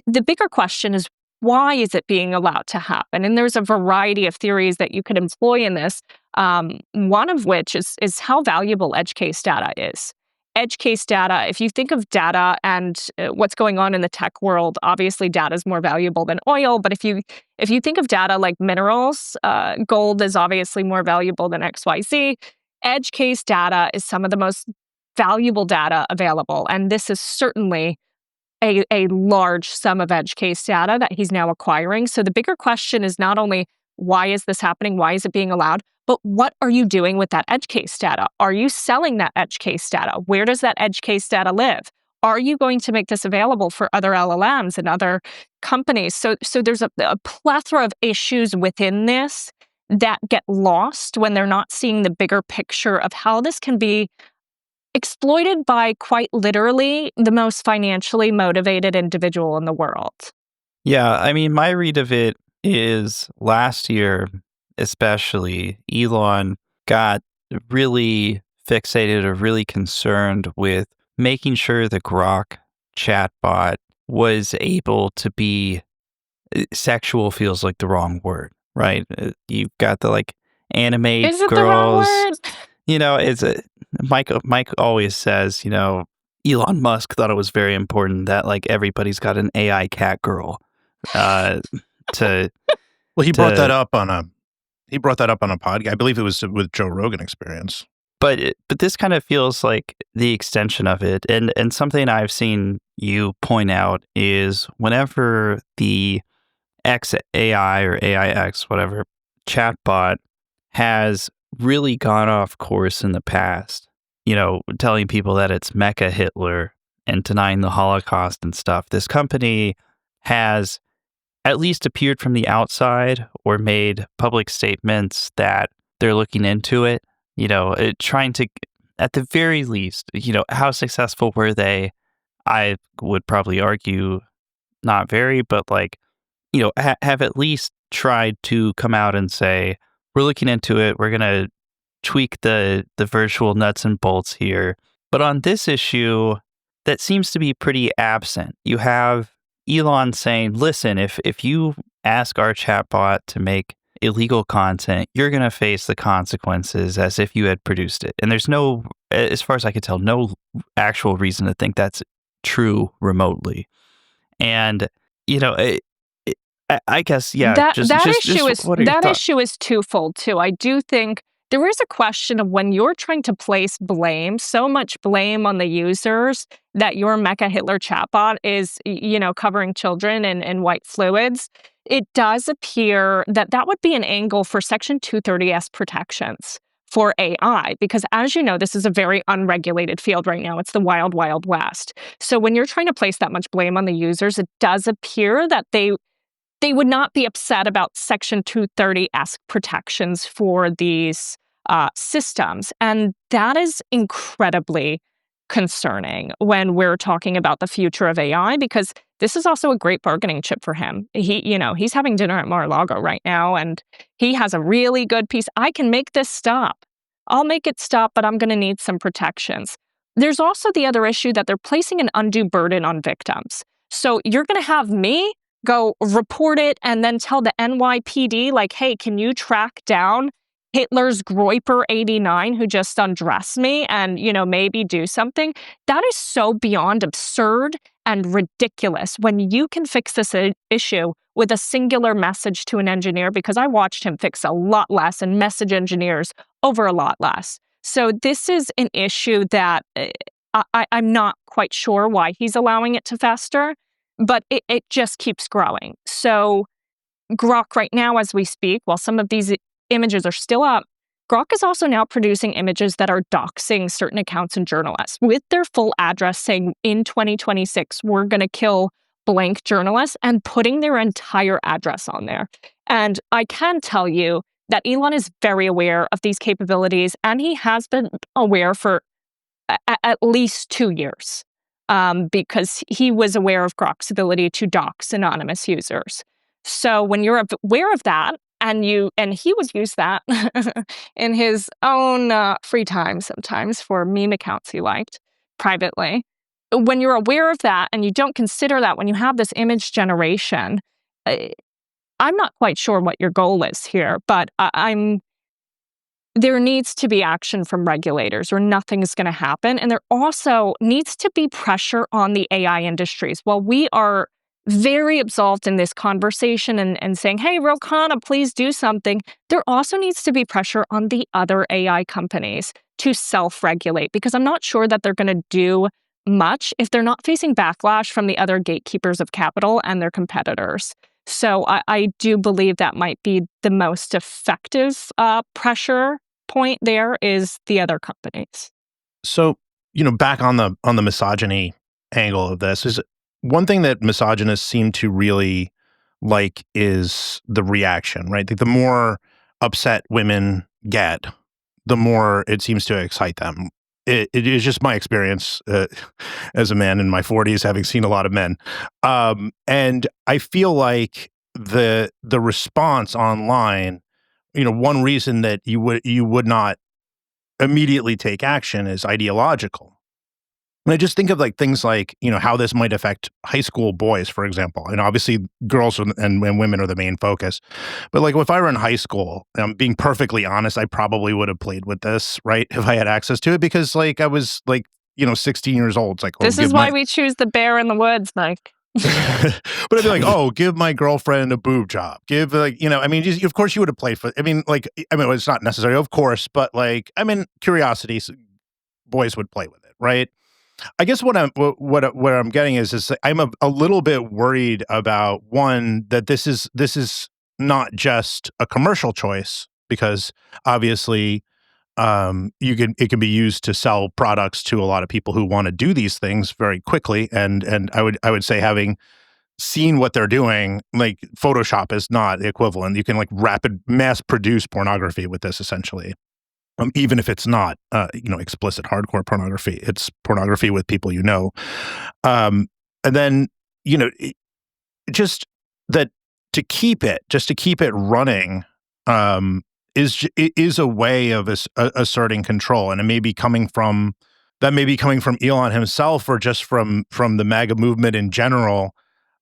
[SPEAKER 6] The bigger question is, why is it being allowed to happen? And there's a variety of theories that you could employ in this, one of which is how valuable edge case data is. Edge case data, if you think of data and what's going on in the tech world, obviously data is more valuable than oil. But if you think of data like minerals, gold is obviously more valuable than XYZ. Edge case data is some of the most valuable data available. And this is certainly a large sum of edge case data that he's now acquiring. So the bigger question is not only why is this happening, why is it being allowed, but what are you doing with that edge case data? Are you selling that edge case data? Where does that edge case data live? Are you going to make this available for other LLMs and other companies? So there's a plethora of issues within this that get lost when they're not seeing the bigger picture of how this can be exploited by quite literally the most financially motivated individual in the world.
[SPEAKER 2] Yeah, I mean, my read of it is last year, especially, Elon got really fixated or really concerned with making sure the Grok chatbot was able to be sexual feels like the wrong word, right? You've got the anime
[SPEAKER 6] Is it
[SPEAKER 2] girls.
[SPEAKER 6] the wrong word?
[SPEAKER 2] It's Mike always says, Elon Musk thought it was very important that everybody's got an AI cat girl. To
[SPEAKER 3] Well, he brought that up on a podcast. I believe it was with Joe Rogan Experience.
[SPEAKER 2] But this kind of feels like the extension of it, and something I've seen you point out is whenever the XAI or AIX, whatever, chatbot has really gone off course in the past, telling people that it's Mecha Hitler and denying the Holocaust and stuff. This company has at least appeared from the outside or made public statements that they're looking into it, trying to, at the very least, how successful were they? I would probably argue not very, but have at least tried to come out and say, we're looking into it. We're going to tweak the virtual nuts and bolts here. But on this issue, that seems to be pretty absent. You have Elon saying, listen, if you ask our chatbot to make illegal content, you're going to face the consequences as if you had produced it. And there's no, as far as I could tell, no actual reason to think that's true remotely. And, I guess, yeah.
[SPEAKER 6] That issue is twofold too. I do think there is a question of when you're trying to place blame, so much blame on the users, that your Mecha Hitler chatbot is, covering children in white fluids. It does appear that would be an angle for Section 230S protections for AI, because as you know, this is a very unregulated field right now. It's the wild, wild west. So when you're trying to place that much blame on the users, it does appear that they they would not be upset about Section 230-esque protections for these systems. And that is incredibly concerning when we're talking about the future of AI, because this is also a great bargaining chip for him. He's having dinner at Mar-a-Lago right now, and he has a really good piece. I can make this stop. I'll make it stop, but I'm going to need some protections. There's also the other issue that they're placing an undue burden on victims. So you're going to have me go report it and then tell the NYPD, like, hey, can you track down Hitler's Groiper 89 who just undressed me and, maybe do something? That is so beyond absurd and ridiculous when you can fix this issue with a singular message to an engineer, because I watched him fix a lot less and message engineers over a lot less. So this is an issue that I'm not quite sure why he's allowing it to fester, but it just keeps growing. So Grok right now, as we speak, while some of these images are still up, Grok is also now producing images that are doxing certain accounts and journalists with their full address, saying in 2026, we're going to kill blank journalists, and putting their entire address on there. And I can tell you that Elon is very aware of these capabilities, and he has been aware for at least 2 years, because he was aware of Grok's ability to dox anonymous users. So when you're aware of that, and he would use that in his own free time sometimes for meme accounts he liked privately. When you're aware of that and you don't consider that when you have this image generation, I'm not quite sure what your goal is here, but there needs to be action from regulators or nothing's going to happen. And there also needs to be pressure on the AI industries. While we are very absolved in this conversation and saying, hey, Ro Khanna, please do something, there also needs to be pressure on the other AI companies to self-regulate, because I'm not sure that they're going to do much if they're not facing backlash from the other gatekeepers of capital and their competitors. So I do believe that might be the most effective pressure point there, is the other companies.
[SPEAKER 3] So, back on the misogyny angle of this, is one thing that misogynists seem to really like is the reaction, right? Like the more upset women get, the more it seems to excite them. It is just my experience as a man in my 40s, having seen a lot of men, and I feel like the response online, one reason that you would not immediately take action is ideological. And I just think of things like, how this might affect high school boys, for example. And obviously girls and women are the main focus. But if I were in high school, I'm being perfectly honest, I probably would have played with this, right? If I had access to it, because I was 16 years old. It's like,
[SPEAKER 6] this is why we choose the bear in the woods, Mike.
[SPEAKER 3] But I'd be like, oh, give my girlfriend a boob job. Give of course you would have played for, it's not necessary, of course, but curiosity, boys would play with it, right? I guess what I'm getting is I'm a little bit worried about, one, that this is not just a commercial choice, because obviously it can be used to sell products to a lot of people who want to do these things very quickly. And I would say, having seen what they're doing, Photoshop is not the equivalent. You can rapid mass produce pornography with this, essentially. Even if it's not, explicit hardcore pornography, it's pornography with people, and then, just that to keep it running, is a way of asserting control, and it may be coming from Elon himself, or just from the MAGA movement in general.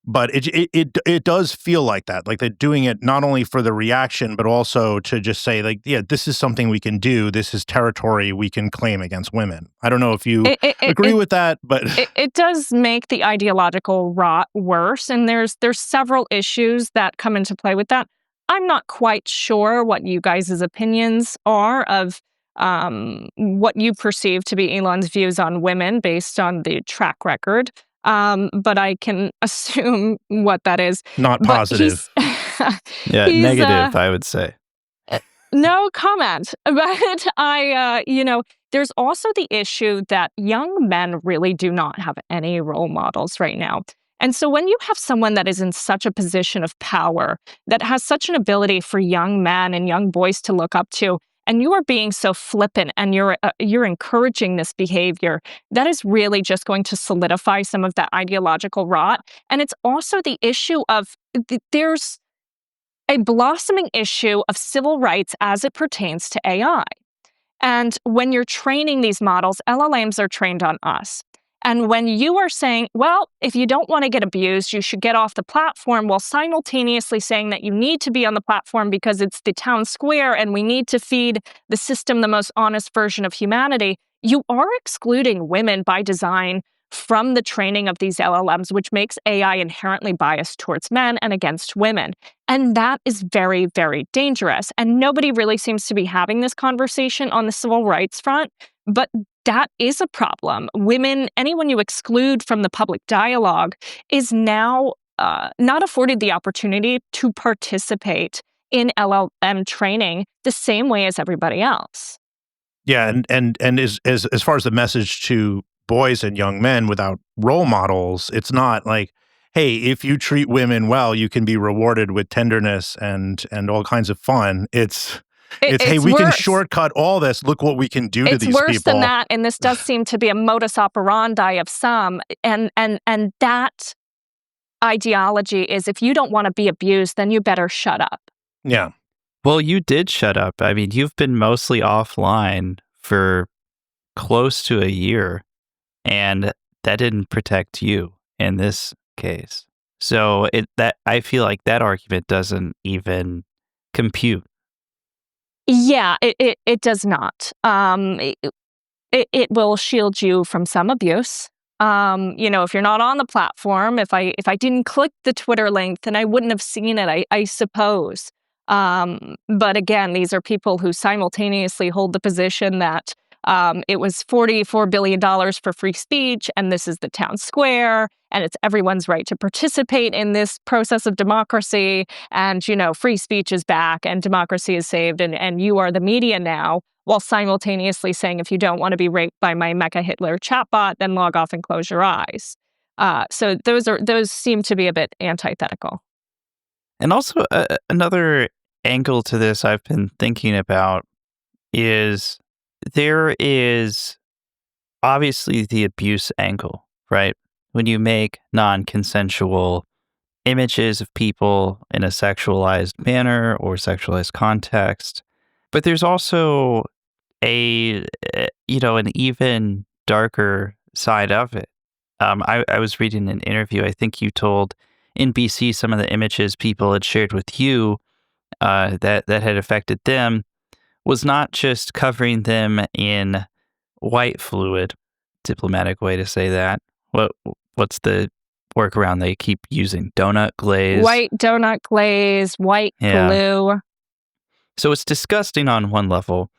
[SPEAKER 3] But it does feel like that, like they're doing it not only for the reaction, but also to just say, yeah, this is something we can do. This is territory we can claim against women. I don't know if you agree with that, but
[SPEAKER 6] it does make the ideological rot worse. And there's several issues that come into play with that. I'm not quite sure what you guys' opinions are of what you perceive to be Elon's views on women based on the track record. But I can assume what that is.
[SPEAKER 3] Not positive.
[SPEAKER 2] Yeah, negative, I would say.
[SPEAKER 6] No comment. But there's also the issue that young men really do not have any role models right now. And so when you have someone that is in such a position of power, that has such an ability for young men and young boys to look up to, and you are being so flippant and you're encouraging this behavior, that is really just going to solidify some of that ideological rot. And it's also the issue of there's a blossoming issue of civil rights as it pertains to AI. And when you're training these models, LLMs are trained on us. And when you are saying, well, if you don't want to get abused, you should get off the platform, while simultaneously saying that you need to be on the platform because it's the town square and we need to feed the system the most honest version of humanity, you are excluding women by design from the training of these LLMs, which makes AI inherently biased towards men and against women. And that is very, very dangerous. And nobody really seems to be having this conversation on the civil rights front. But that is a problem. Women, anyone you exclude from the public dialogue, is now not afforded the opportunity to participate in LLM training the same way as everybody else.
[SPEAKER 3] Yeah, and as far as the message to boys and young men without role models, it's not like, hey, if you treat women well, you can be rewarded with tenderness and all kinds of fun. It's hey, we can shortcut all this. Look what we can do to these people.
[SPEAKER 6] It's worse than that, and this does seem to be a modus operandi of some. And that ideology is, if you don't want to be abused, then you better shut up.
[SPEAKER 3] Yeah.
[SPEAKER 2] Well, you did shut up. I mean, you've been mostly offline for close to a year, and that didn't protect you in this case. So I feel like that argument doesn't even compute.
[SPEAKER 6] Yeah, it does not. It will shield you from some abuse. If you're not on the platform, if I didn't click the Twitter link, then I wouldn't have seen it, I suppose. But again, these are people who simultaneously hold the position that it was $44 billion for free speech, and this is the town square, and it's everyone's right to participate in this process of democracy, and, free speech is back, and democracy is saved, and you are the media now, while simultaneously saying, if you don't want to be raped by my Mecha Hitler chatbot, then log off and close your eyes. So those seem to be a bit antithetical.
[SPEAKER 2] And also another angle to this I've been thinking about is there is obviously the abuse angle, right? When you make non-consensual images of people in a sexualized manner or sexualized context. But there's also an even darker side of it. I was reading an interview. I think you told NBC some of the images people had shared with you that had affected them was not just covering them in white fluid, diplomatic way to say that. What's the workaround they keep using? Donut glaze?
[SPEAKER 6] White donut glaze, white glue.
[SPEAKER 2] So it's disgusting on one level,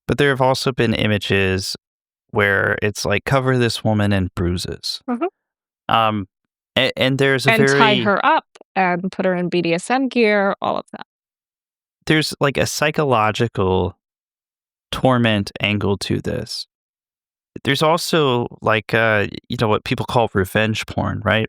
[SPEAKER 2] but there have also been images where it's like, cover this woman in bruises.
[SPEAKER 6] Mm-hmm.
[SPEAKER 2] And there's a
[SPEAKER 6] and tie her up and put her in BDSM gear, all of that.
[SPEAKER 2] There's like a psychological torment angle to this. There's also like what people call revenge porn, right?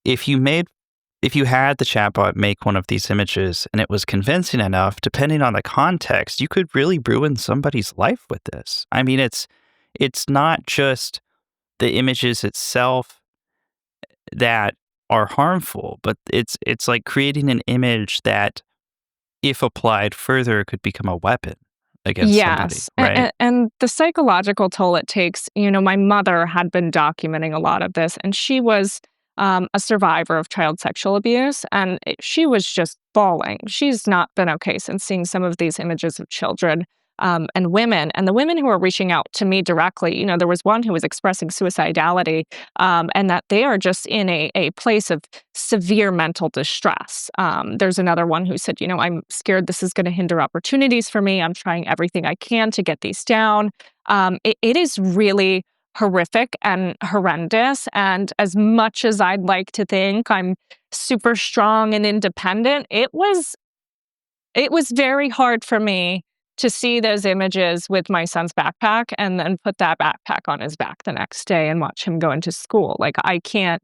[SPEAKER 2] If you had the chatbot make one of these images and it was convincing enough, depending on the context, you could really ruin somebody's life with this. I mean, it's not just the images itself that are harmful, but it's like creating an image that, if applied further, could become a weapon against somebody, right?
[SPEAKER 6] And the psychological toll it takes. My mother had been documenting a lot of this, and she was a survivor of child sexual abuse, and she was just bawling. She's not been okay since seeing some of these images of children and women. And the women who are reaching out to me directly, there was one who was expressing suicidality, and that they are just in a place of severe mental distress. There's another one who said, I'm scared this is going to hinder opportunities for me. I'm trying everything I can to get these down. It is really horrific and horrendous. And as much as I'd like to think I'm super strong and independent, it was very hard for me to see those images with my son's backpack and then put that backpack on his back the next day and watch him go into school. Like, I can't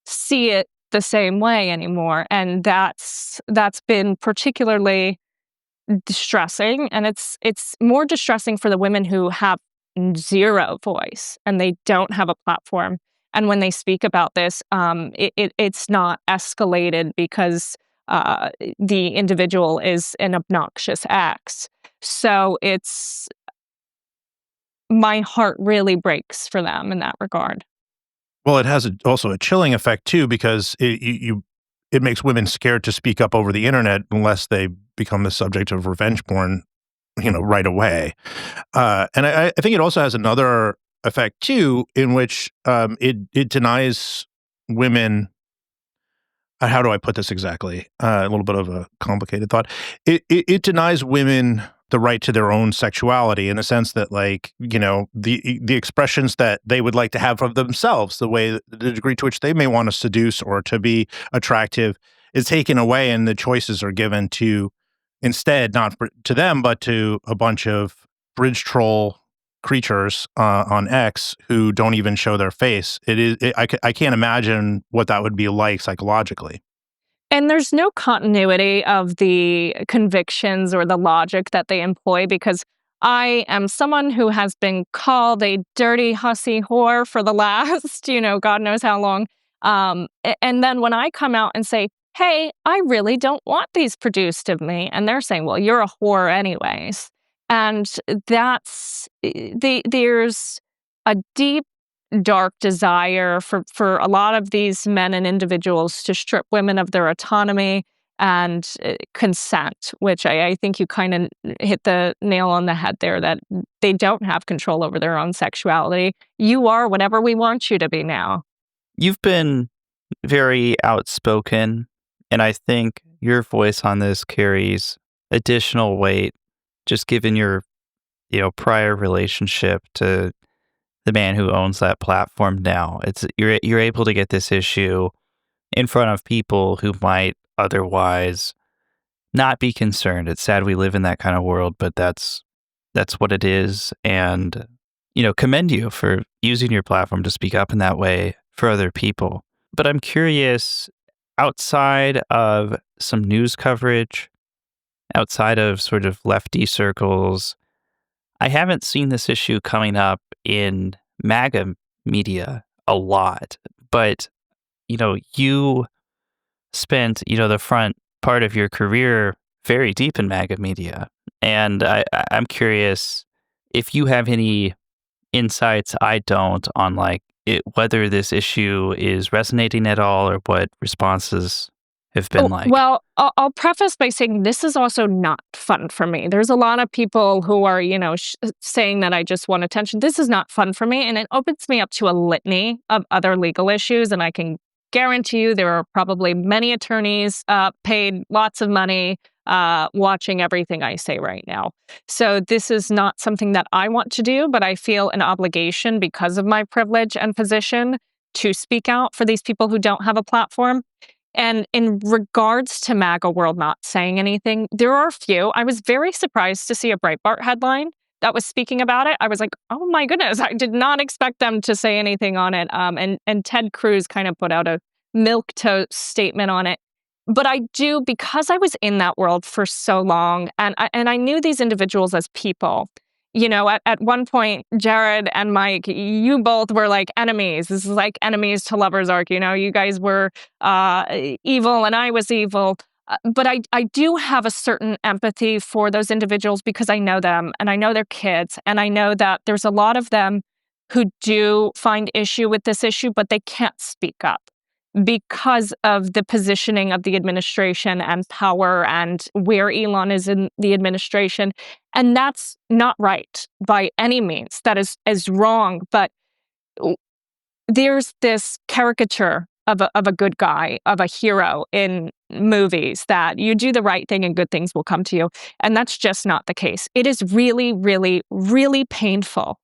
[SPEAKER 6] see it the same way anymore, and that's been particularly distressing, and it's more distressing for the women who have zero voice and they don't have a platform. And when they speak about this, it's not escalated because the individual is an obnoxious ex. So it's my heart really breaks for them in that regard.
[SPEAKER 3] Well, it has also a chilling effect too, because it makes women scared to speak up over the internet unless they become the subject of revenge porn, right away. And I think it also has another effect too, in which it denies women. How do I put this exactly? A little bit of a complicated thought. It denies women the right to their own sexuality, in the sense that, like, the expressions that they would like to have of themselves, the degree to which they may want to seduce or to be attractive, is taken away, and the choices are given to, instead, not to them, but to a bunch of bridge troll creatures on X who don't even show their face. I can't imagine what that would be like psychologically.
[SPEAKER 6] And there's no continuity of the convictions or the logic that they employ, because I am someone who has been called a dirty hussy whore for the last, God knows how long. And then when I come out and say, hey, I really don't want these produced of me, and they're saying, well, you're a whore anyways. And there's a deep dark desire for a lot of these men and individuals to strip women of their autonomy and consent, which I think you kind of hit the nail on the head there, that they don't have control over their own sexuality. You are whatever we want you to be now.
[SPEAKER 2] You've been very outspoken, and I think your voice on this carries additional weight, just given your, prior relationship to the man who owns that platform now. You're able to get this issue in front of people who might otherwise not be concerned. It's sad we live in that kind of world, but that's what it is. And, commend you for using your platform to speak up in that way for other people. But I'm curious, outside of some news coverage, outside of sort of lefty circles, I haven't seen this issue coming up in MAGA media a lot. But, you spent, the front part of your career very deep in MAGA media. And I'm curious if you have any insights I don't on, like, whether this issue is resonating at all, or what responses have been like.
[SPEAKER 6] Well, I'll preface by saying this is also not fun for me. There's a lot of people who are, saying that I just want attention. This is not fun for me, and it opens me up to a litany of other legal issues, and I can guarantee you there are probably many attorneys paid lots of money watching everything I say right now. So this is not something that I want to do, but I feel an obligation because of my privilege and position to speak out for these people who don't have a platform. And in regards to MAGA World not saying anything, there are a few. I was very surprised to see a Breitbart headline that was speaking about it. I was like, oh my goodness, I did not expect them to say anything on it. And Ted Cruz kind of put out a milquetoast statement on it. But I do, because I was in that world for so long, and I knew these individuals as people. At one point, Jared and Mike, you both were like enemies. This is like enemies to lovers arc. You guys were evil and I was evil. But I do have a certain empathy for those individuals because I know them and I know their kids. And I know that there's a lot of them who do find issue with this issue, but they can't speak up because of the positioning of the administration and power and where Elon is in the administration. And that's not right by any means. That is wrong. But there's this caricature of a good guy, of a hero in movies, that you do the right thing and good things will come to you. And that's just not the case. It is really, really, really painful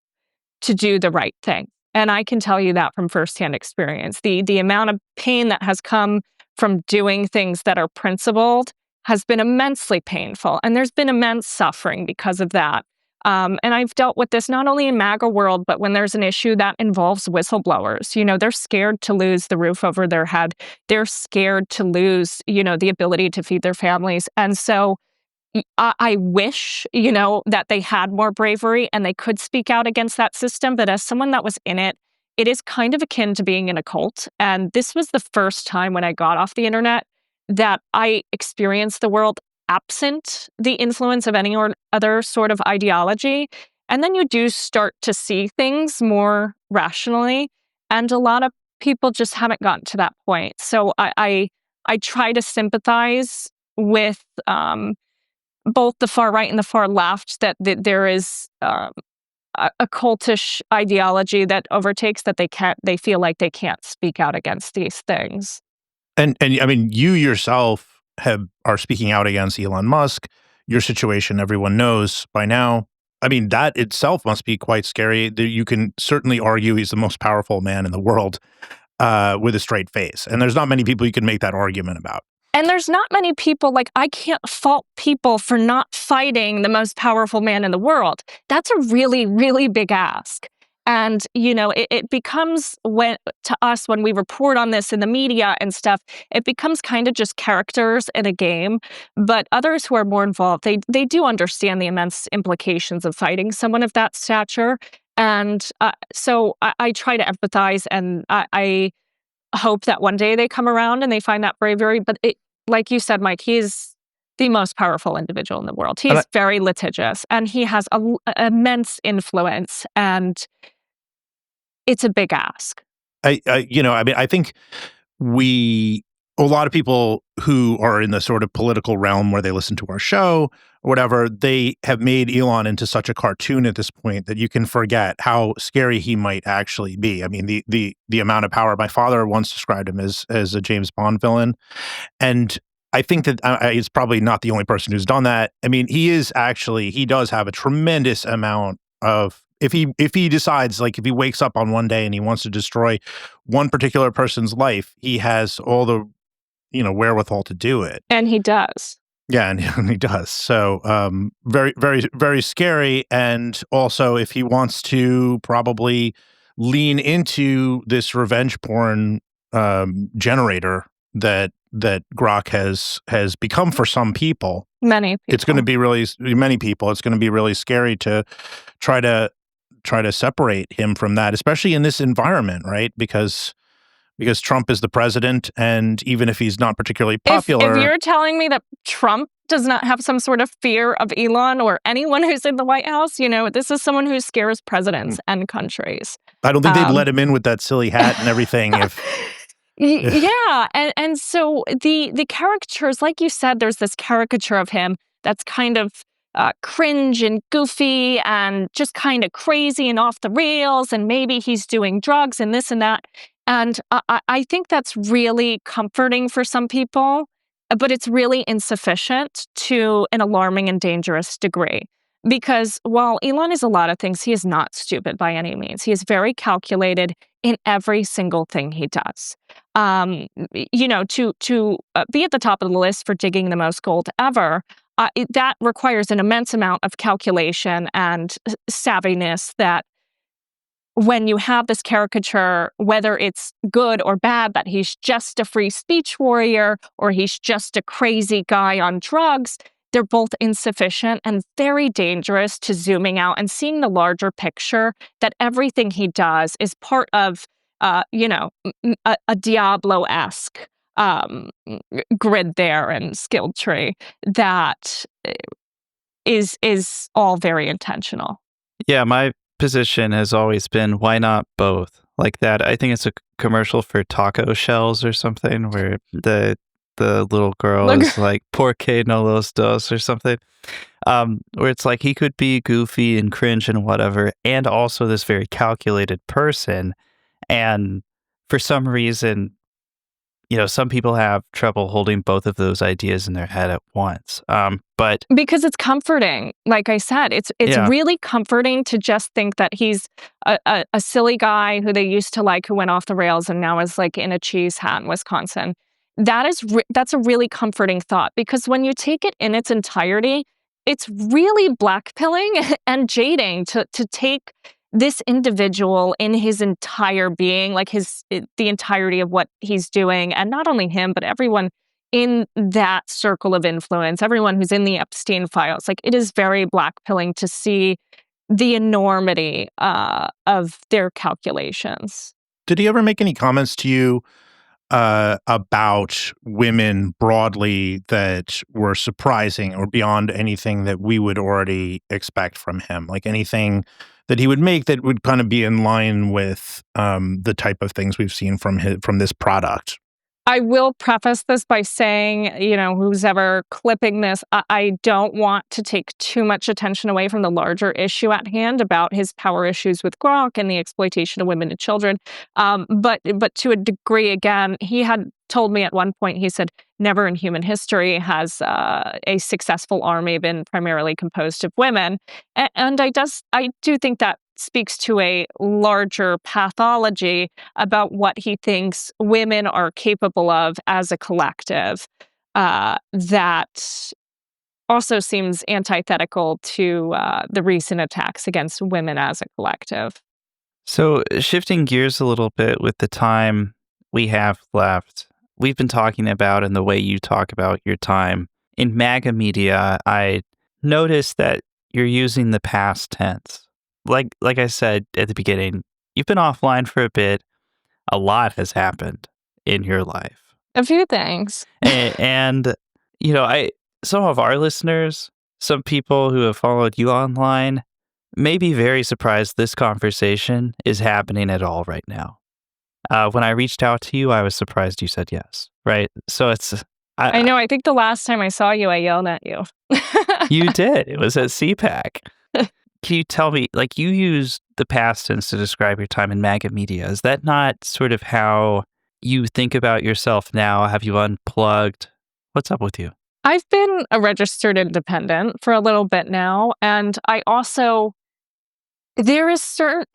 [SPEAKER 6] to do the right thing. And I can tell you that from firsthand experience. The amount of pain that has come from doing things that are principled has been immensely painful. And there's been immense suffering because of that. And I've dealt with this not only in MAGA world, but when there's an issue that involves whistleblowers. They're scared to lose the roof over their head. They're scared to lose, the ability to feed their families. And so I wish, that they had more bravery and they could speak out against that system. But as someone that was in it, it is kind of akin to being in a cult. And this was the first time when I got off the internet that I experienced the world absent the influence of any or other sort of ideology. And then you do start to see things more rationally. And a lot of people just haven't gotten to that point. So I try to sympathize with both the far right and the far left that there is a cultish ideology that overtakes that they feel like they can't speak out against these things.
[SPEAKER 3] And I mean, you yourself are speaking out against Elon Musk. Your situation, everyone knows by now. I mean, that itself must be quite scary. You can certainly argue he's the most powerful man in the world with a straight face. And there's not many people you can make that argument about.
[SPEAKER 6] And there's not many people, like, I can't fault people for not fighting the most powerful man in the world. That's a really, really big ask. And, it becomes to us when we report on this in the media and stuff, it becomes kind of just characters in a game. But others who are more involved, they do understand the immense implications of fighting someone of that stature. And so I try to empathize, and I hope that one day they come around and they find that bravery. But like you said, Mike, he's the most powerful individual in the world. He's very litigious, and he has immense influence, and it's a big ask.
[SPEAKER 3] I mean, I think a lot of people who are in the sort of political realm where they listen to our show or whatever, they have made Elon into such a cartoon at this point that you can forget how scary he might actually be. I mean, the amount of power. My father once described him as a James Bond villain, and I think that he's probably not the only person who's done that. I mean, he does have a tremendous amount of. If he decides, like, if he wakes up on one day and he wants to destroy one particular person's life, he has all the wherewithal to do it.
[SPEAKER 6] And he does.
[SPEAKER 3] Yeah, and he does. So very, very, very scary. And also, if he wants to probably lean into this revenge porn generator that Grok has become for some people.
[SPEAKER 6] Many people.
[SPEAKER 3] It's going to be many people. It's going to be really scary to try to separate him from that, especially in this environment, right? Because Trump is the president, and even if he's not particularly popular.
[SPEAKER 6] If you're telling me that Trump does not have some sort of fear of Elon or anyone who's in the White House, this is someone who scares presidents and countries.
[SPEAKER 3] I don't think they'd let him in with that silly hat and everything.
[SPEAKER 6] Yeah, and so the caricatures, like you said, there's this caricature of him that's kind of cringe and goofy and just kind of crazy and off the rails, and maybe he's doing drugs and this and that. And I think that's really comforting for some people, but it's really insufficient to an alarming and dangerous degree. Because while Elon is a lot of things, he is not stupid by any means. He is very calculated in every single thing he does. To be at the top of the list for digging the most gold ever, that requires an immense amount of calculation and savviness that when you have this caricature, whether it's good or bad, that he's just a free speech warrior or he's just a crazy guy on drugs, they're both insufficient and very dangerous to zooming out and seeing the larger picture, that everything he does is part of, a Diablo-esque grid there and skill tree that is all very intentional.
[SPEAKER 2] Yeah, my position has always been, why not both? Like that, I think it's a commercial for taco shells or something where the little girl is like, porque no los dos or something. Where it's like he could be goofy and cringe and whatever, and also this very calculated person. And for some reason, some people have trouble holding both of those ideas in their head at once. But
[SPEAKER 6] because it's comforting, like I said, it's really comforting to just think that he's a silly guy who they used to like, who went off the rails and now is like in a cheese hat in Wisconsin. That's a really comforting thought, because when you take it in its entirety, it's really blackpilling and jading to take this individual in his entire being, like the entirety of what he's doing, and not only him, but everyone in that circle of influence, everyone who's in the Epstein files. Like, it is very blackpilling to see the enormity of their calculations.
[SPEAKER 3] Did he ever make any comments to you about women broadly that were surprising or beyond anything that we would already expect from him? Like anything that he would make that would kind of be in line with the type of things we've seen from this product?
[SPEAKER 6] I will preface this by saying, who's ever clipping this, I don't want to take too much attention away from the larger issue at hand about his power issues with Grok and the exploitation of women and children. But to a degree, again, he had told me at one point, he said, never in human history has a successful army been primarily composed of women. And I do think that speaks to a larger pathology about what he thinks women are capable of as a collective, that also seems antithetical to the recent attacks against women as a collective.
[SPEAKER 2] So, shifting gears a little bit with the time we have left, we've been talking about, and the way you talk about your time in MAGA media, I noticed that you're using the past tense. Like I said at the beginning, you've been offline for a bit. A lot has happened in your life.
[SPEAKER 6] A few things.
[SPEAKER 2] And some of our listeners, some people who have followed you online, may be very surprised this conversation is happening at all right now. When I reached out to you, I was surprised you said yes, right? So it's...
[SPEAKER 6] I know. I think the last time I saw you, I yelled at you.
[SPEAKER 2] You did. It was at CPAC. Can you tell me, like, you use the past tense to describe your time in MAGA media. Is that not sort of how you think about yourself now? Have you unplugged? What's up with you?
[SPEAKER 6] I've been a registered independent for a little bit now. And I also, there is certain,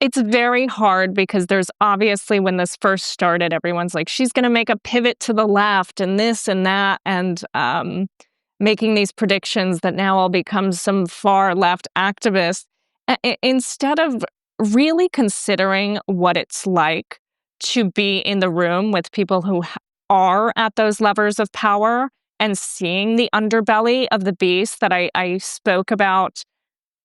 [SPEAKER 6] it's very hard because there's obviously, when this first started, everyone's like, she's going to make a pivot to the left and this and that. And, making these predictions that now I'll become some far left activist, instead of really considering what it's like to be in the room with people who are at those levers of power and seeing the underbelly of the beast that I spoke about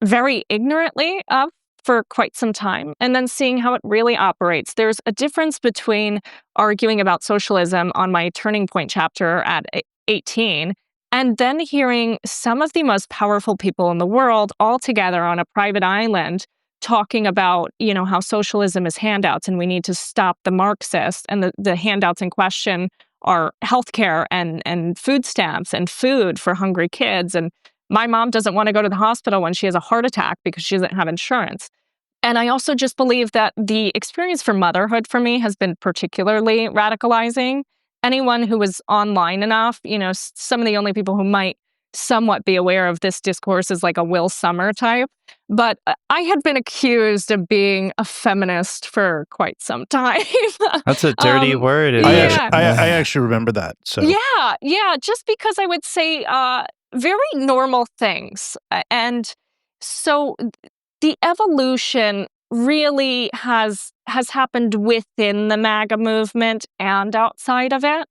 [SPEAKER 6] very ignorantly of for quite some time, and then seeing how it really operates. There's a difference between arguing about socialism on my Turning Point chapter at 18 and then hearing some of the most powerful people in the world all together on a private island talking about, how socialism is handouts and we need to stop the Marxists. And the handouts in question are healthcare and food stamps and food for hungry kids. And my mom doesn't want to go to the hospital when she has a heart attack because she doesn't have insurance. And I also just believe that the experience for motherhood for me has been particularly radicalizing. Anyone who was online enough, some of the only people who might somewhat be aware of this discourse is like a Will Summer type. But I had been accused of being a feminist for quite some time.
[SPEAKER 2] That's a dirty word. Isn't
[SPEAKER 3] I
[SPEAKER 2] it?
[SPEAKER 3] actually remember that. So
[SPEAKER 6] Yeah, just because I would say very normal things. And so the evolution really has happened within the MAGA movement and outside of it.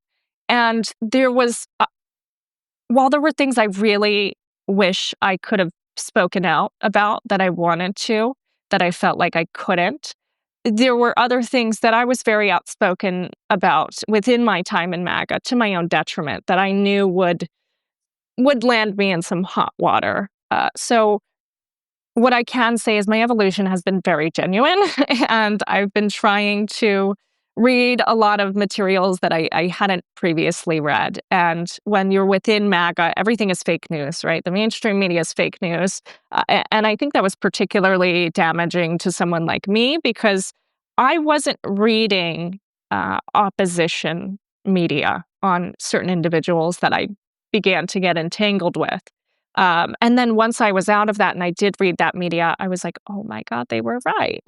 [SPEAKER 6] And there was, while there were things I really wish I could have spoken out about that I wanted to, that I felt like I couldn't, there were other things that I was very outspoken about within my time in MAGA to my own detriment that I knew would land me in some hot water. So what I can say is my evolution has been very genuine, and I've been trying to read a lot of materials that I hadn't previously read. And when you're within MAGA, everything is fake news, right? The mainstream media is fake news. And I think that was particularly damaging to someone like me because I wasn't reading opposition media on certain individuals that I began to get entangled with. And then once I was out of that and I did read that media, I was like, oh my God, they were right.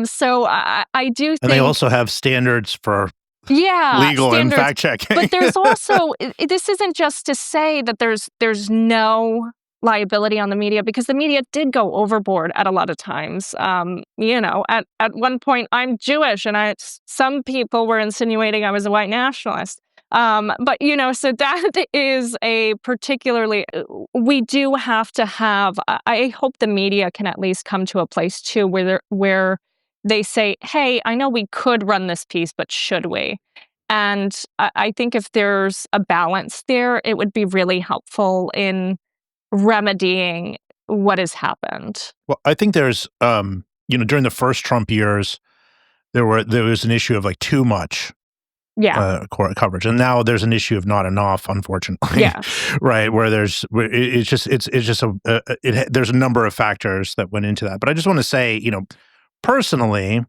[SPEAKER 6] So I do think...
[SPEAKER 3] And they also have standards for legal and
[SPEAKER 6] standards.
[SPEAKER 3] fact checking.
[SPEAKER 6] But there's also this isn't just to say that there's no liability on the media, because the media did go overboard at a lot of times. At one point, I'm Jewish, and some people were insinuating I was a white nationalist. But so that is a particularly we do have to have. I hope the media can at least come to a place too where they say, "Hey, I know we could run this piece, but should we?" And I think if there's a balance there, it would be really helpful in remedying what has happened.
[SPEAKER 3] Well, I think there's, during the first Trump years, there was an issue of like too much
[SPEAKER 6] Yeah.
[SPEAKER 3] coverage, and now there's an issue of not enough, unfortunately.
[SPEAKER 6] Yeah.
[SPEAKER 3] Right, where there's a number of factors that went into that. But I just want to say, personally,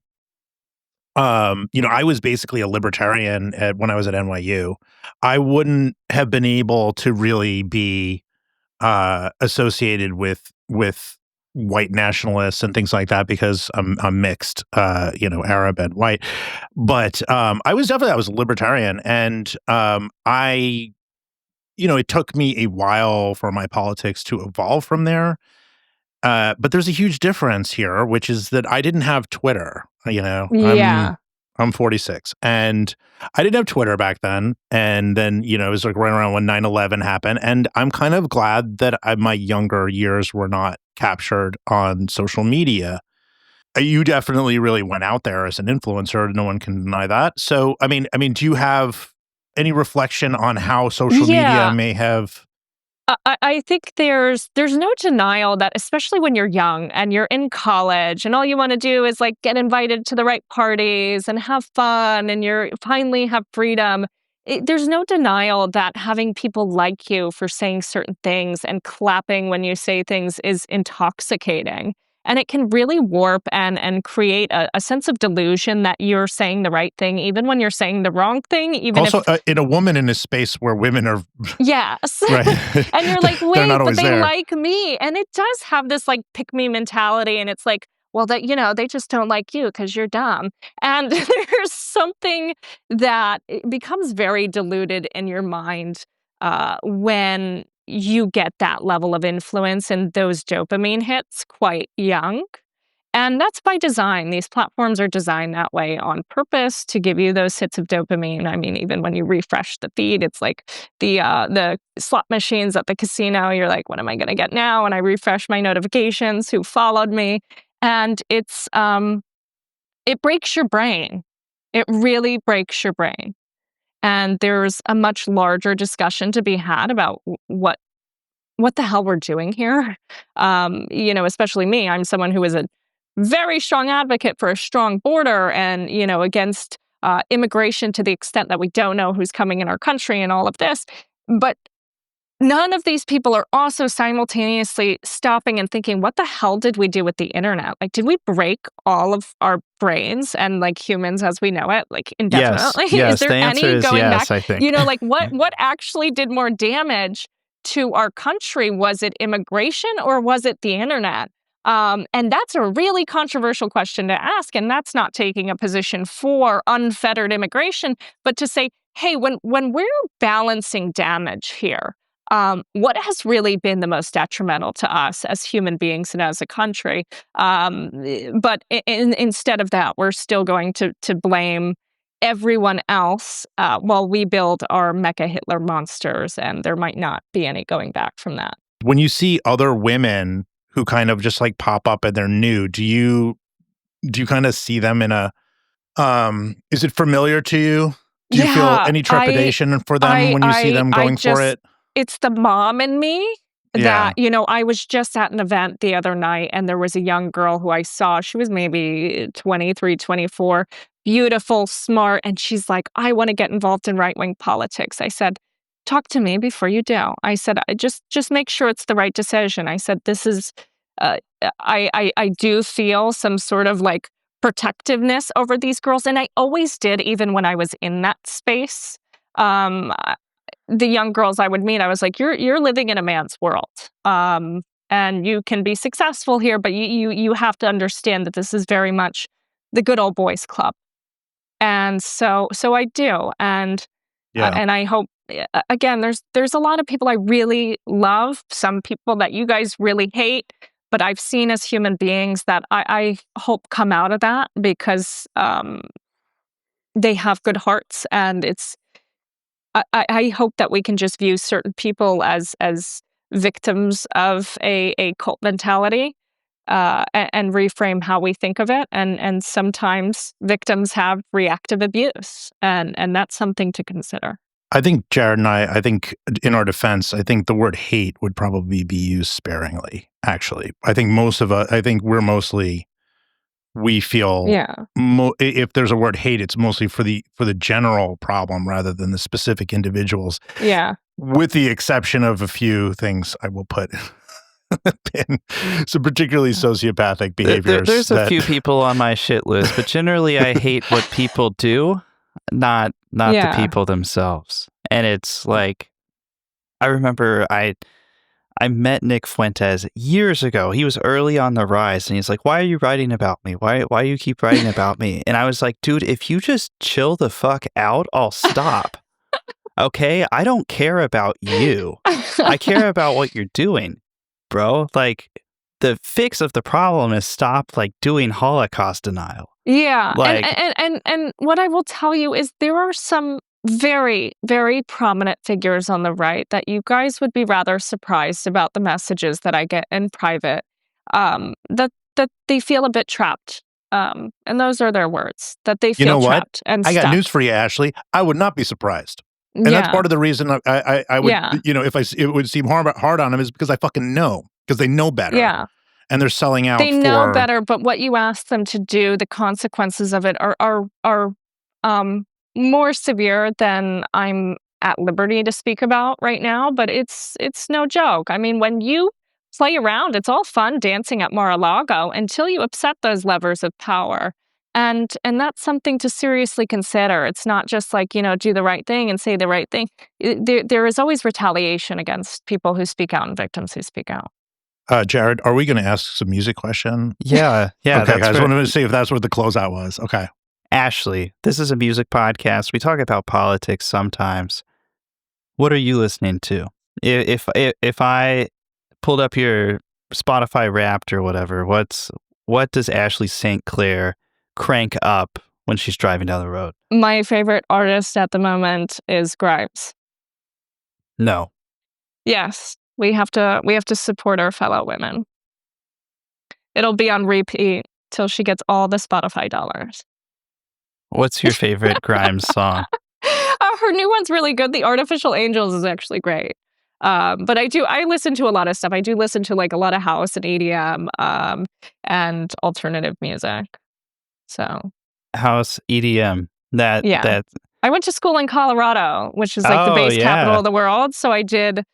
[SPEAKER 3] I was basically a libertarian when I was at NYU. I wouldn't have been able to really be associated with white nationalists and things like that because I'm mixed, Arab and white. But I was a libertarian, and it took me a while for my politics to evolve from there. But there's a huge difference here, which is that I didn't have Twitter.
[SPEAKER 6] Yeah.
[SPEAKER 3] I'm 46, and I didn't have Twitter back then. And then, it was like right around when 9/11 happened. And I'm kind of glad that my younger years were not captured on social media. You definitely really went out there as an influencer. No one can deny that. So, I mean, do you have any reflection on how social media
[SPEAKER 6] Yeah.
[SPEAKER 3] may have?
[SPEAKER 6] I think there's no denial that, especially when you're young and you're in college and all you want to do is like get invited to the right parties and have fun and you're finally have freedom. There's no denial that having people like you for saying certain things and clapping when you say things is intoxicating. And it can really warp and create a sense of delusion that you're saying the right thing, even when you're saying the wrong thing, even
[SPEAKER 3] Also,
[SPEAKER 6] if
[SPEAKER 3] in a woman in a space where women are
[SPEAKER 6] yes.
[SPEAKER 3] right,
[SPEAKER 6] And you're like,
[SPEAKER 3] they're
[SPEAKER 6] "Wait,
[SPEAKER 3] not
[SPEAKER 6] but
[SPEAKER 3] always
[SPEAKER 6] they
[SPEAKER 3] there.
[SPEAKER 6] like me." And it does have this, like, pick me mentality, and it's like, "Well, they just don't like you because 'cause you're dumb." And there's something that it becomes very diluted in your mind, when you get that level of influence and those dopamine hits quite young. And that's by design. These platforms are designed that way on purpose to give you those hits of dopamine. I mean, even when you refresh the feed, it's like the slot machines at the casino. You're like, what am I going to get now? And I refresh my notifications, who followed me, and it breaks your brain. It really breaks your brain. And there's a much larger discussion to be had about what the hell we're doing here. Especially me. I'm someone who is a very strong advocate for a strong border and, against immigration to the extent that we don't know who's coming in our country and all of this. But none of these people are also simultaneously stopping and thinking, what the hell did we do with the internet? Like, did we break all of our brains and like humans as we know it, like
[SPEAKER 2] Yes.
[SPEAKER 6] indefinitely? Is
[SPEAKER 2] Yes.
[SPEAKER 6] there
[SPEAKER 2] The answer
[SPEAKER 6] any
[SPEAKER 2] is
[SPEAKER 6] going
[SPEAKER 2] yes,
[SPEAKER 6] back?
[SPEAKER 2] I think.
[SPEAKER 6] Like what actually did more damage to our country? Was it immigration or was it the internet? And that's a really controversial question to ask. And that's not taking a position for unfettered immigration, but to say, hey, when we're balancing damage here, what has really been the most detrimental to us as human beings and as a country? But instead of that, we're still going to blame everyone else while we build our mecha Hitler monsters, and there might not be any going back from that.
[SPEAKER 3] When you see other women who kind of just like pop up and they're new, do you kind of see them in a is it familiar to you? Do you feel
[SPEAKER 6] Yeah,
[SPEAKER 3] any trepidation for them when you see them
[SPEAKER 6] I
[SPEAKER 3] going for
[SPEAKER 6] just
[SPEAKER 3] it?
[SPEAKER 6] it's the mom in me
[SPEAKER 3] Yeah.
[SPEAKER 6] that, I was just at an event the other night and there was a young girl who I saw. She was maybe 23, 24, beautiful, smart, and she's like, "I want to get involved in right-wing politics." I said, "Talk to me before you do." I said, "Just make sure it's the right decision." I said, "This is I do feel some sort of like protectiveness over these girls, and I always did, even when I was in that space." Um, I- the young girls I would meet, I was like, "You're living in a man's world, and you can be successful here, but you have to understand that this is very much the good old boys club." And so I do. And
[SPEAKER 3] Yeah.
[SPEAKER 6] and I hope again, there's a lot of people I really love, some people that you guys really hate, but I've seen as human beings that I hope come out of that because they have good hearts, and I hope that we can just view certain people as victims of a cult mentality, and reframe how we think of it. And sometimes victims have reactive abuse, and that's something to consider.
[SPEAKER 3] I think Jared and I think in our defense, I think the word hate would probably be used sparingly, actually. I think most of us, I think we're mostly, we feel,
[SPEAKER 6] Yeah.
[SPEAKER 3] if there's a word hate, it's mostly for the general problem rather than the specific individuals,
[SPEAKER 6] Yeah.
[SPEAKER 3] with the exception of a few things I will put in some particularly sociopathic behaviors.
[SPEAKER 2] There's a
[SPEAKER 3] that-
[SPEAKER 2] few people on my shit list, but generally I hate what people do, not the
[SPEAKER 6] Yeah.
[SPEAKER 2] people themselves. And it's like, I remember I met Nick Fuentes years ago. He was early on the rise, and he's like, "Why are you writing about me? Why do you keep writing about me?" And I was like, "Dude, if you just chill the fuck out, I'll stop. Okay? I don't care about you. I care about what you're doing, bro. Like, the fix of the problem is stop like doing Holocaust denial."
[SPEAKER 6] Yeah.
[SPEAKER 2] Like-
[SPEAKER 6] And what I will tell you is there are some very, very prominent figures on the right that you guys would be rather surprised about the messages that I get in private, that they feel a bit trapped. And those are their words, that they
[SPEAKER 3] You
[SPEAKER 6] feel
[SPEAKER 3] know what?
[SPEAKER 6] trapped and
[SPEAKER 3] I got
[SPEAKER 6] stuck.
[SPEAKER 3] news for you, Ashley. I would not be surprised. And that's part of the reason I would,
[SPEAKER 6] Yeah.
[SPEAKER 3] if it would seem hard on them is because I fucking know, because they know better.
[SPEAKER 6] Yeah.
[SPEAKER 3] And they're selling out
[SPEAKER 6] They
[SPEAKER 3] for.
[SPEAKER 6] know better, but what you ask them to do, the consequences of it are more severe than I'm at liberty to speak about right now. But it's no joke. I mean, when you play around, it's all fun dancing at Mar-a-Lago until you upset those levers of power. And that's something to seriously consider. It's not just like, do the right thing and say the right thing. There is always retaliation against people who speak out and victims who speak out.
[SPEAKER 3] Jared, are we going to ask some music question?
[SPEAKER 2] Yeah.
[SPEAKER 3] Okay, I just
[SPEAKER 2] right.
[SPEAKER 3] wanted to see if that's what the closeout was. Okay.
[SPEAKER 2] Ashley, this is a music podcast. We talk about politics sometimes. What are you listening to? If I pulled up your Spotify Wrapped or whatever, what does Ashley St. Clair crank up when she's driving down the road?
[SPEAKER 6] My favorite artist at the moment is Grimes.
[SPEAKER 2] No.
[SPEAKER 6] Yes, we have to support our fellow women. It'll be on repeat till she gets all the Spotify dollars.
[SPEAKER 2] What's your favorite Grimes song?
[SPEAKER 6] Her new one's really good. The Artificial Angels is actually great. But I listen to a lot of stuff. I do listen to like a lot of house and EDM, and alternative music. So
[SPEAKER 2] House EDM.
[SPEAKER 6] Yeah.
[SPEAKER 2] That
[SPEAKER 6] I went to school in Colorado, which is like the bass capital of the world. So I did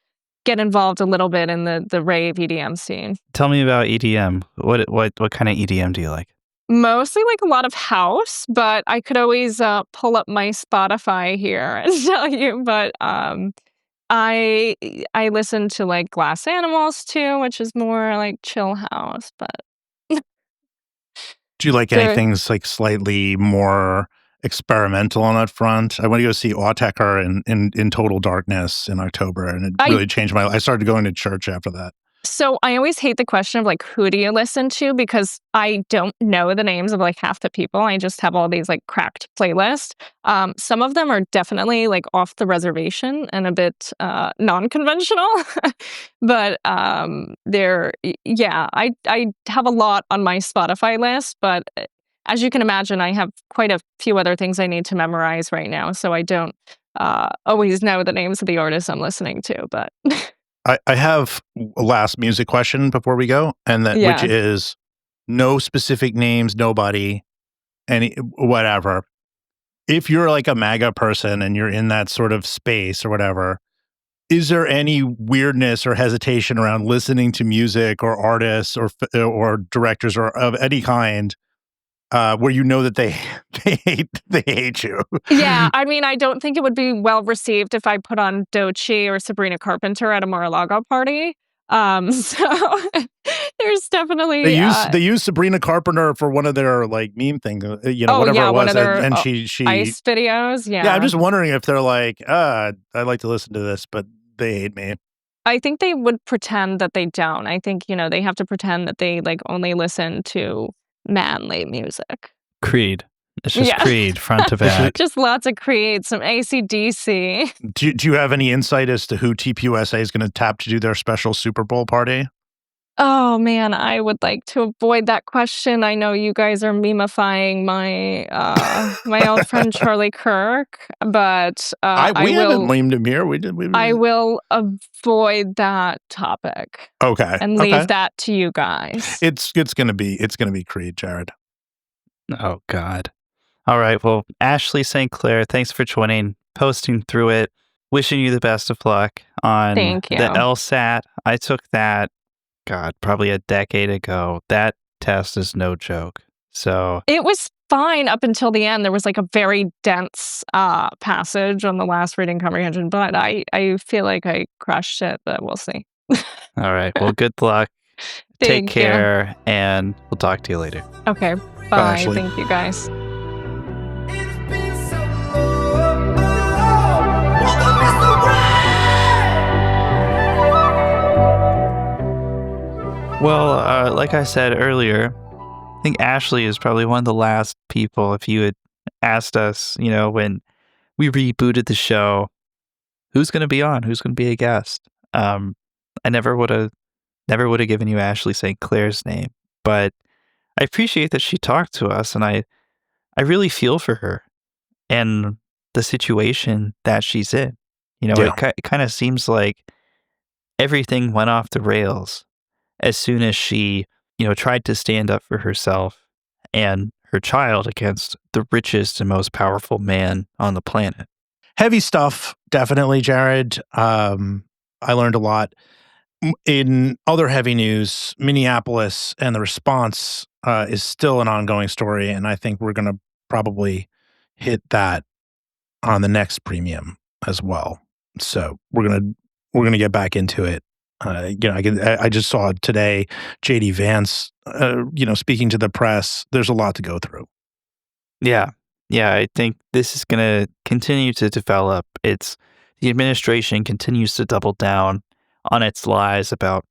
[SPEAKER 6] get involved a little bit in the rave EDM scene.
[SPEAKER 2] Tell me about EDM. What kind of EDM do you like?
[SPEAKER 6] Mostly like a lot of house, but I could always pull up my Spotify here and tell you. But I listen to like Glass Animals too, which is more like chill house. But
[SPEAKER 3] Do you like
[SPEAKER 6] Sure.
[SPEAKER 3] anything that's like slightly more experimental on that front? I went to go see Autechre in Total Darkness in October, and it really changed my life. I started going to church after that.
[SPEAKER 6] So I always hate the question of like, who do you listen to? Because I don't know the names of like half the people. I just have all these like cracked playlists. Some of them are definitely like off the reservation and a bit non-conventional. But I have a lot on my Spotify list. But as you can imagine, I have quite a few other things I need to memorize right now. So I don't always know the names of the artists I'm listening to. But
[SPEAKER 3] I have a last music question before we go, and that which is no specific names, nobody, any whatever. If you're like a MAGA person and you're in that sort of space or whatever, is there any weirdness or hesitation around listening to music or artists or directors or of any kind where you know that they hate you?
[SPEAKER 6] Yeah, I mean, I don't think it would be well received if I put on Doechii or Sabrina Carpenter at a Mar-a-Lago party. So There's definitely
[SPEAKER 3] They used Sabrina Carpenter for one of their like meme things, whatever it
[SPEAKER 6] one
[SPEAKER 3] was,
[SPEAKER 6] of their
[SPEAKER 3] and she
[SPEAKER 6] ice videos.
[SPEAKER 3] yeah. I'm just wondering if they're like, I'd like to listen to this, but they hate me.
[SPEAKER 6] I think they would pretend that they don't. I think, they have to pretend that they like only listen to manly music.
[SPEAKER 2] Creed. It's just
[SPEAKER 6] Yeah.
[SPEAKER 2] Creed, front to back.
[SPEAKER 6] Just lots of Creed, some AC/DC.
[SPEAKER 3] Do you have any insight as to who TPUSA is going to tap to do their special Super Bowl party?
[SPEAKER 6] Oh man, I would like to avoid that question. I know you guys are memifying my my old friend Charlie Kirk, but
[SPEAKER 3] We haven't named him here.
[SPEAKER 6] I will avoid that topic.
[SPEAKER 3] Okay,
[SPEAKER 6] and leave that to you guys.
[SPEAKER 3] It's gonna be Creed, Jared.
[SPEAKER 2] Oh God. All right. Well, Ashley St. Clair, thanks for joining, posting through it. Wishing you the best of luck on
[SPEAKER 6] Thank you.
[SPEAKER 2] the LSAT. I took that, God, probably a decade ago. That test is no joke. So
[SPEAKER 6] It was fine up until the end. There was like a very dense passage on the last reading comprehension, but I feel like I crushed it, but we'll see.
[SPEAKER 2] all right. Well, good luck. Take
[SPEAKER 6] Thank you.
[SPEAKER 2] care, and we'll talk to you later.
[SPEAKER 6] Okay. Bye.
[SPEAKER 3] Ashley.
[SPEAKER 6] Thank you guys.
[SPEAKER 5] It's been so long. Welcome, Mr. Ray.
[SPEAKER 2] Well, like I said earlier, I think Ashley is probably one of the last people. If you had asked us, when we rebooted the show, who's going to be on? Who's going to be a guest? I never would have given you Ashley St. Clair's name, but I appreciate that she talked to us, and I really feel for her and the situation that she's in. It kind of seems like everything went off the rails as soon as she, tried to stand up for herself and her child against the richest and most powerful man on the planet.
[SPEAKER 3] Heavy stuff, definitely, Jared. I learned a lot. In other heavy news, Minneapolis and the response is still an ongoing story, and I think we're going to probably hit that on the next premium as well. So we're gonna get back into it. I just saw today JD Vance, speaking to the press. There's a lot to go through.
[SPEAKER 2] Yeah. I think this is going to continue to develop. The administration continues to double down on its lies about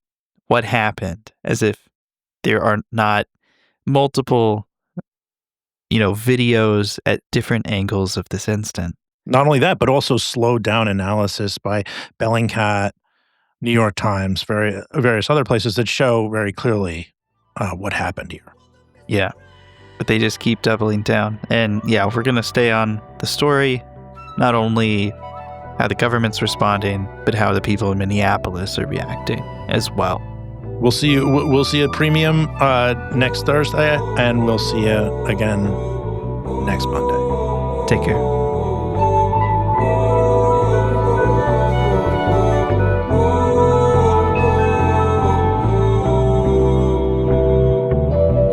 [SPEAKER 2] what happened, as if there are not multiple, videos at different angles of this incident.
[SPEAKER 3] Not only that, but also slowed down analysis by Bellingcat, New York Times, various other places that show very clearly what happened here.
[SPEAKER 2] Yeah, but they just keep doubling down. And yeah, we're going to stay on the story, not only how the government's responding, but how the people in Minneapolis are reacting as well.
[SPEAKER 3] We'll see you at Premium next Thursday, and we'll see you again next Monday.
[SPEAKER 2] Take care.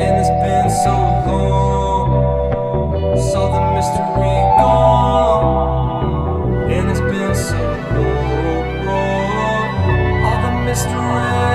[SPEAKER 5] And it's been so long, saw the mystery gone. And it's been so long, all the mystery.